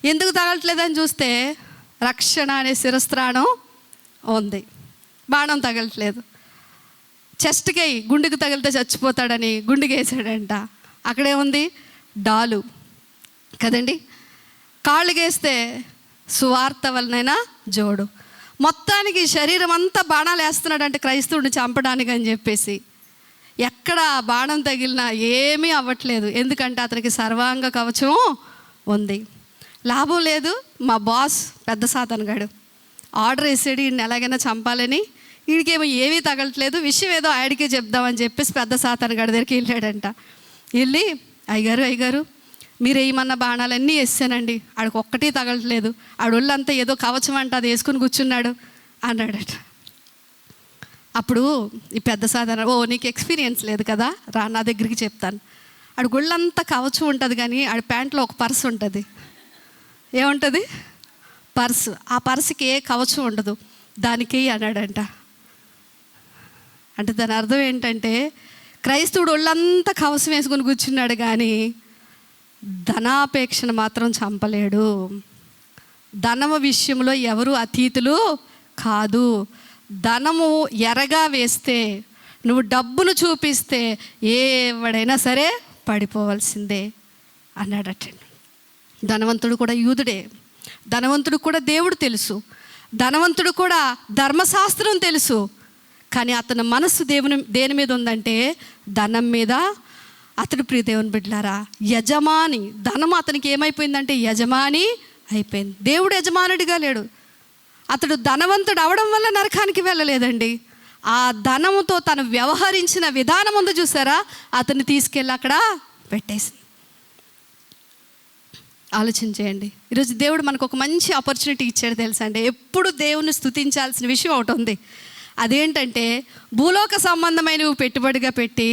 ఎందుకు తగలట్లేదని చూస్తే రక్షణ అనే శిరస్త్రాణం ఉంది, బాణం తగలట్లేదు. చెస్ట్కి గుండెకి తగిలితే చచ్చిపోతాడని గుండెకి వేసాడంట. అక్కడే ఉంది డాలు కదండి. కాళ్ళు గేస్తే సువార్త వలనైనా జోడు. మొత్తానికి శరీరం అంతా బాణాలు వేస్తున్నాడు అంటే క్రైస్తవుడిని చంపడానికి అని చెప్పేసి. ఎక్కడ బాణం తగిలినా ఏమీ అవ్వట్లేదు, ఎందుకంటే అతనికి సర్వాంగ కవచం ఉంది. లాభం లేదు. మా బాస్ పెద్ద సాతనగాడు ఆర్డర్ వేసాడు ఈయన ఎలాగైనా చంపాలని. వీడికేమో ఏమీ తగలట్లేదు. విషయం ఏదో ఆడికే చెప్దామని చెప్పేసి పెద్ద సాతనగాడి దగ్గరికి వెళ్ళాడంట. వెళ్ళి అయ్యగారు మీరు వేయమన్న బాణాలన్నీ వేసానండి, ఆడికి ఒక్కటి తగలట్లేదు, ఆడొళ్ళంతా ఏదో కవచం అంట అది వేసుకుని కూర్చున్నాడు అన్నాడట. అప్పుడు ఈ పెద్ద సాధన, నీకు ఎక్స్పీరియన్స్ లేదు కదా, రా నా దగ్గరికి చెప్తాను. ఆడు గుళ్ళంతా కవచం ఉంటుంది కానీ ఆడి ప్యాంట్లో ఒక పర్సు ఉంటుంది. ఏముంటుంది? పర్సు. ఆ పర్సుకి ఏ కవచం ఉండదు, దానికి అన్నాడంట. అంటే దాని అర్థం ఏంటంటే క్రైస్తవుడు ఒళ్ళంతా కవచం వేసుకుని కూర్చున్నాడు కానీ ధనాపేక్షను మాత్రం చంపలేడు. ధనము విషయంలో ఎవరు అతీతులు కాదు. ధనము ఎరగా వేస్తే, నువ్వు డబ్బును చూపిస్తే ఎవడైనా సరే పడిపోవాల్సిందే అన్నాడటండి. ధనవంతుడు కూడా యూదుడే, ధనవంతుడు కూడా దేవుడు తెలుసు, ధనవంతుడు కూడా ధర్మశాస్త్రం తెలుసు. కానీ అతని మనస్సు దేని మీద ఉందంటే ధనం మీద. అతడు ప్రియ దేవుని బిడ్డలారా యజమాని, ధనం అతనికి ఏమైపోయిందంటే యజమాని అయిపోయింది. దేవుడు యజమానుడిగా లేడు. అతడు ధనవంతుడు అవడం వల్ల నరకానికి వెళ్ళలేదండి. ఆ ధనముతో తను వ్యవహరించిన విధానం ఉందో చూసారా, అతన్ని తీసుకెళ్ళి అక్కడ పెట్టేసింది. ఆలోచించేయండి. ఈరోజు దేవుడు మనకు ఒక మంచి ఆపర్చునిటీ ఇచ్చాడు తెలుసా అండి. ఎప్పుడు దేవుని స్తుతించాల్సిన విషయం ఒకటి ఉంది. అదేంటంటే భూలోక సంబంధమైనవి పెట్టుబడిగా పెట్టి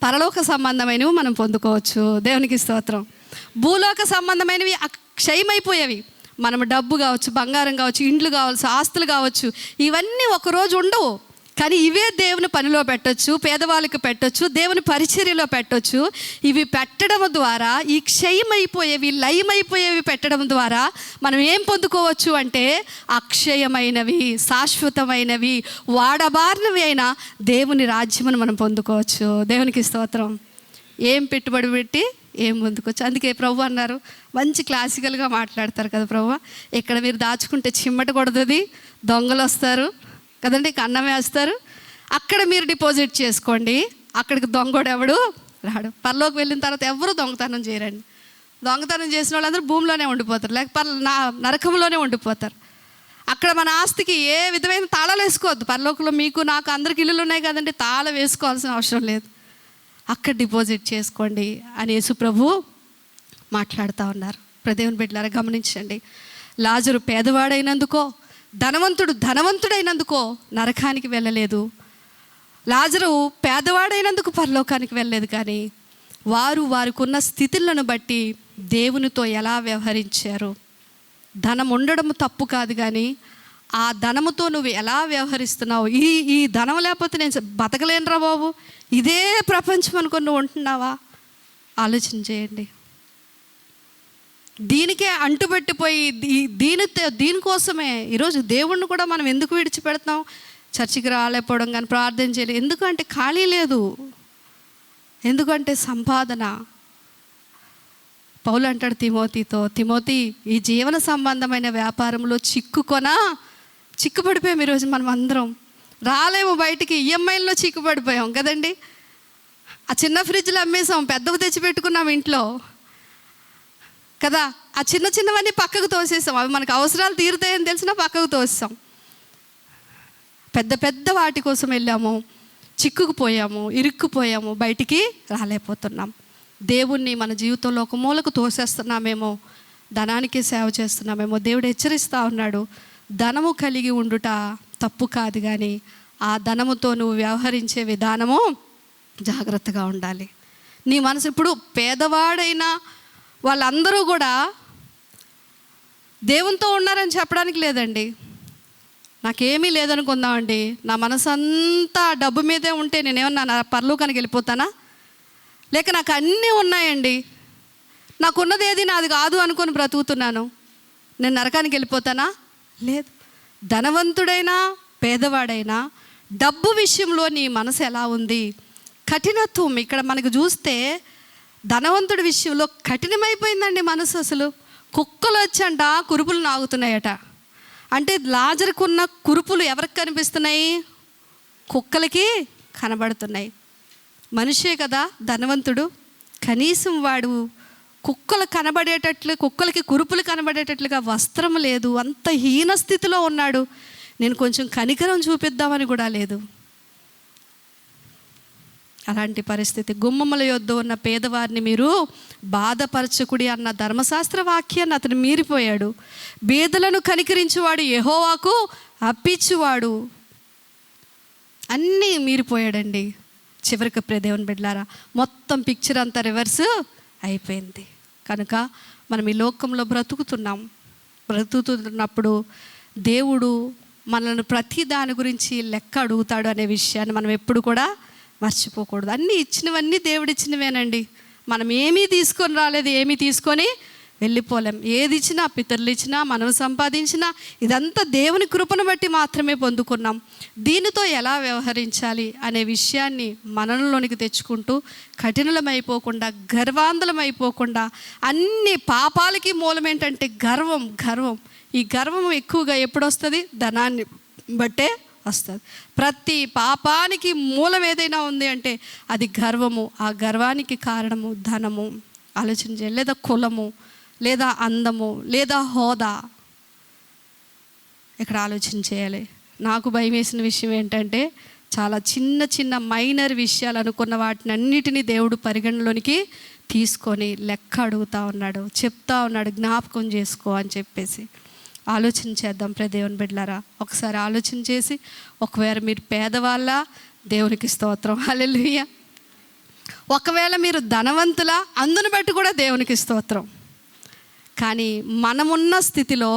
పరలోక సంబంధమైనవి మనం పొందుకోవచ్చు. దేవునికి స్తోత్రం. భూలోక సంబంధమైనవి క్షయమైపోయేవి. మనం డబ్బు కావచ్చు, బంగారం కావచ్చు, ఇండ్లు కావచ్చు, ఆస్తులు కావచ్చు, ఇవన్నీ ఒకరోజు ఉండవు. కానీ ఇవే దేవుని పనిలో పెట్టొచ్చు, పేదవాళ్ళకి పెట్టొచ్చు, దేవుని పరిచర్యలో పెట్టొచ్చు. ఇవి పెట్టడం ద్వారా, ఈ క్షయమైపోయేవి లయమైపోయేవి పెట్టడం ద్వారా మనం ఏం పొందుకోవచ్చు అంటే అక్షయమైనవి, శాశ్వతమైనవి, వాడబారినవి అయిన దేవుని రాజ్యమును మనం పొందుకోవచ్చు. దేవునికి స్తోత్రం. ఏం పెట్టుబడి పెట్టి ఏం పొందుకోవచ్చు. అందుకే ప్రభు అన్నారు, మంచి క్లాసికల్గా మాట్లాడతారు కదా ప్రభు, ఇక్కడ మీరు దాచుకుంటే చిమ్మట కొడుతుంది, దొంగలు వస్తారు కదండి, కన్నం వేస్తారు. అక్కడ మీరు డిపాజిట్ చేసుకోండి, అక్కడికి దొంగోడు ఎవడు రాడు. పరలోకి వెళ్ళిన తర్వాత ఎవరు దొంగతనం చేయరండి. దొంగతనం చేసిన వాళ్ళందరూ భూమిలోనే ఉండిపోతారు, లేక నరకంలోనే ఉండిపోతారు. అక్కడ మన ఆస్తికి ఏ విధమైన తాళాలు వేసుకోవద్దు. పరలోకంలో మీకు నాకు అందరికి ఇల్లులు ఉన్నాయి కదండి, తాళం వేసుకోవాల్సిన అవసరం లేదు. అక్కడ డిపాజిట్ చేసుకోండి అని యేసు ప్రభు మాట్లాడుతూ ఉన్నారు. దేవుని బిడ్డలారా గమనించండి. లాజరు పేదవాడైనందుకో, ధనవంతుడైనందుకో నరకానికి వెళ్ళలేదు. లాజరు పేదవాడైనందుకు పరలోకానికి వెళ్ళలేదు. కానీ వారికి ఉన్న స్థితులను బట్టి దేవునితో ఎలా వ్యవహరించారు. ధనం ఉండడం తప్పు కాదు, కానీ ఆ ధనముతో నువ్వు ఎలా వ్యవహరిస్తున్నావు. ఈ ధనం లేకపోతే నేను బతకలేనురా బాబు, ఇదే ప్రపంచం అనుకుని నువ్వు ఉంటున్నావా? ఆలోచన చేయండి. దీనికే అంటుపెట్టిపోయి దీనికోసమే ఈరోజు దేవుణ్ణి కూడా మనం ఎందుకు విడిచిపెడతాం? చర్చికి రాలేకపోవడం కానీ, ప్రార్థన చేయలేదు. ఎందుకంటే ఖాళీ లేదు, ఎందుకంటే సంపాదన. పౌలు అంటాడు తిమోతితో, తిమోతి ఈ జీవన సంబంధమైన వ్యాపారంలో చిక్కుపడిపోయాం. ఈరోజు మనం అందరం రాలేము బయటికి, ఈఎంఐల్లో చిక్కుపడిపోయాం కదండి. ఆ చిన్న ఫ్రిడ్జ్లో అమ్మేసాం, పెద్దవి తెచ్చిపెట్టుకున్నాం ఇంట్లో కదా. ఆ చిన్నవన్నీ పక్కకు తోసేసాం. అవి మనకు అవసరాలు తీరుతాయని తెలిసినా పక్కకు తోసేసాం. పెద్ద వాటి కోసం వెళ్ళాము, చిక్కుకుపోయాము, ఇరుక్కుపోయాము, బయటికి రాలేకపోతున్నాం. దేవుణ్ణి మన జీవితంలో ఒక మూలకు తోసేస్తున్నామేమో, ధనానికి సేవ చేస్తున్నామేమో. దేవుడు హెచ్చరిస్తూ ఉన్నాడు, ధనము కలిగి ఉండుట తప్పు కాదు, కానీ ఆ ధనముతో నువ్వు వ్యవహరించే విధానము జాగ్రత్తగా ఉండాలి. నీ మనసు ఇప్పుడు పేదవాడైన వాళ్ళందరూ కూడా దేవునితో ఉన్నారని చెప్పడానికి లేదండి. నాకేమీ లేదనుకుందామండి, నా మనసు అంతా డబ్బు మీదే ఉంటే నేనేమన్నా నా పరలోకానికి వెళ్ళిపోతానా? లేక నాకు అన్నీ ఉన్నాయండి, నాకున్నది ఏది నాది కాదు అనుకొని బ్రతుకుతున్నాను, నేను నరకానికి వెళ్ళిపోతానా? లేదు. ధనవంతుడైనా పేదవాడైనా డబ్బు విషయంలో నీ మనసు ఎలా ఉంది? కఠినత్వం ఇక్కడ మనకు చూస్తే ధనవంతుడి విషయంలో కఠినమైపోయిందండి మనసు. అసలు కుక్కలు వచ్చంట కురుపులు నాగుతున్నాయట. అంటే లాజరుకున్న కురుపులు ఎవరికి కనిపిస్తున్నాయి? కుక్కలకి కనబడుతున్నాయి. మనిషే కదా ధనవంతుడు, కనీసం వాడు కుక్కలకి కురుపులు కనబడేటట్లుగా వస్త్రం లేదు, అంత హీన స్థితిలో ఉన్నాడు. నేను కొంచెం కనికరం చూపిద్దామని కూడా లేదు. అలాంటి పరిస్థితి. గుమ్మముల యొద్ద ఉన్న పేదవారిని మీరు బాధపరచకుడి అన్న ధర్మశాస్త్ర వాక్యాన్ని అతను మీరిపోయాడు. బీదలను కనికరించువాడు యెహోవాకు అప్పించువాడు, అన్నీ మీరిపోయాడండి. చివరికి దేవుని బిడ్డలారా, మొత్తం పిక్చర్ అంతా రివర్స్ అయిపోయింది. కనుక మనం ఈ లోకంలో బ్రతుకుతున్నప్పుడు దేవుడు మనల్ని ప్రతి దాని గురించి లెక్క అడుగుతాడు అనే విషయాన్ని మనం ఎప్పుడు కూడా మర్చిపోకూడదు. అన్నీ ఇచ్చినవన్నీ దేవుడు ఇచ్చినవేనండి. మనం ఏమీ తీసుకొని రాలేదు, ఏమీ తీసుకొని వెళ్ళిపోలేం. ఏది ఇచ్చినా, పితరులు ఇచ్చినా, మనం సంపాదించినా ఇదంతా దేవుని కృపను బట్టి మాత్రమే పొందుకున్నాం. దీనితో ఎలా వ్యవహరించాలి అనే విషయాన్ని మనలోనికి తెచ్చుకుంటూ కఠినమైపోకుండా, గర్వాంధలమైపోకుండా, అన్ని పాపాలకి మూలం ఏంటంటే గర్వం. ఈ గర్వం ఎక్కువగా ఎప్పుడు వస్తుంది? ధనాన్ని బట్టే వస్తుంది. ప్రతి పాపానికి మూలం ఏదైనా ఉంది అంటే అది గర్వము. ఆ గర్వానికి కారణము ధనము. ఆలోచన చేయాలి. లేదా కులము, లేదా అందము, లేదా హోదా. ఇక్కడ ఆలోచన చేయాలి. నాకు భయం వేసిన విషయం ఏంటంటే చాలా చిన్న మైనర్ విషయాలు అనుకున్న వాటిని అన్నిటినీ దేవుడు పరిగణలోనికి తీసుకొని లెక్క అడుగుతూ ఉన్నాడు, చెప్తా ఉన్నాడు, జ్ఞాపకం చేసుకో అని చెప్పేసి. ఆలోచన చేద్దాం దేవుని బిడ్డలారా. ఒకసారి ఆలోచన చేసి, ఒకవేళ మీరు పేదవాళ్ళ, దేవునికి స్తోత్రం, హల్లెలూయా. ఒకవేళ మీరు ధనవంతుల, అందును బట్టి కూడా దేవునికి స్తోత్రం. కానీ మనమున్న స్థితిలో,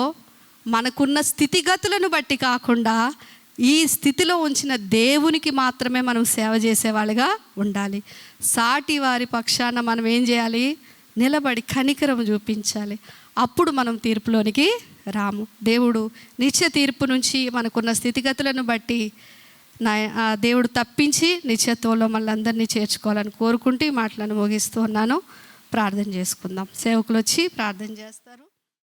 మనకున్న స్థితిగతులను బట్టి కాకుండా ఈ స్థితిలో ఉంచిన దేవునికి మాత్రమే మనం సేవ చేసేవాళ్ళుగా ఉండాలి. సాటి వారి పక్షాన మనం ఏం చేయాలి? నిలబడి కనికరం చూపించాలి. అప్పుడు మనం తీర్పులోనికి రాము. దేవుడు నిత్య తీర్పు నుంచి మనకున్న స్థితిగతులను బట్టి దేవుడు తప్పించి నిత్యత్వంలో మళ్ళీ అందరినీ చేర్చుకోవాలని కోరుకుంటూ ఈ మాటలను ముగిస్తూ ఉన్నాను. ప్రార్థన చేసుకుందాం. సేవకులు వచ్చి ప్రార్థన చేస్తారు.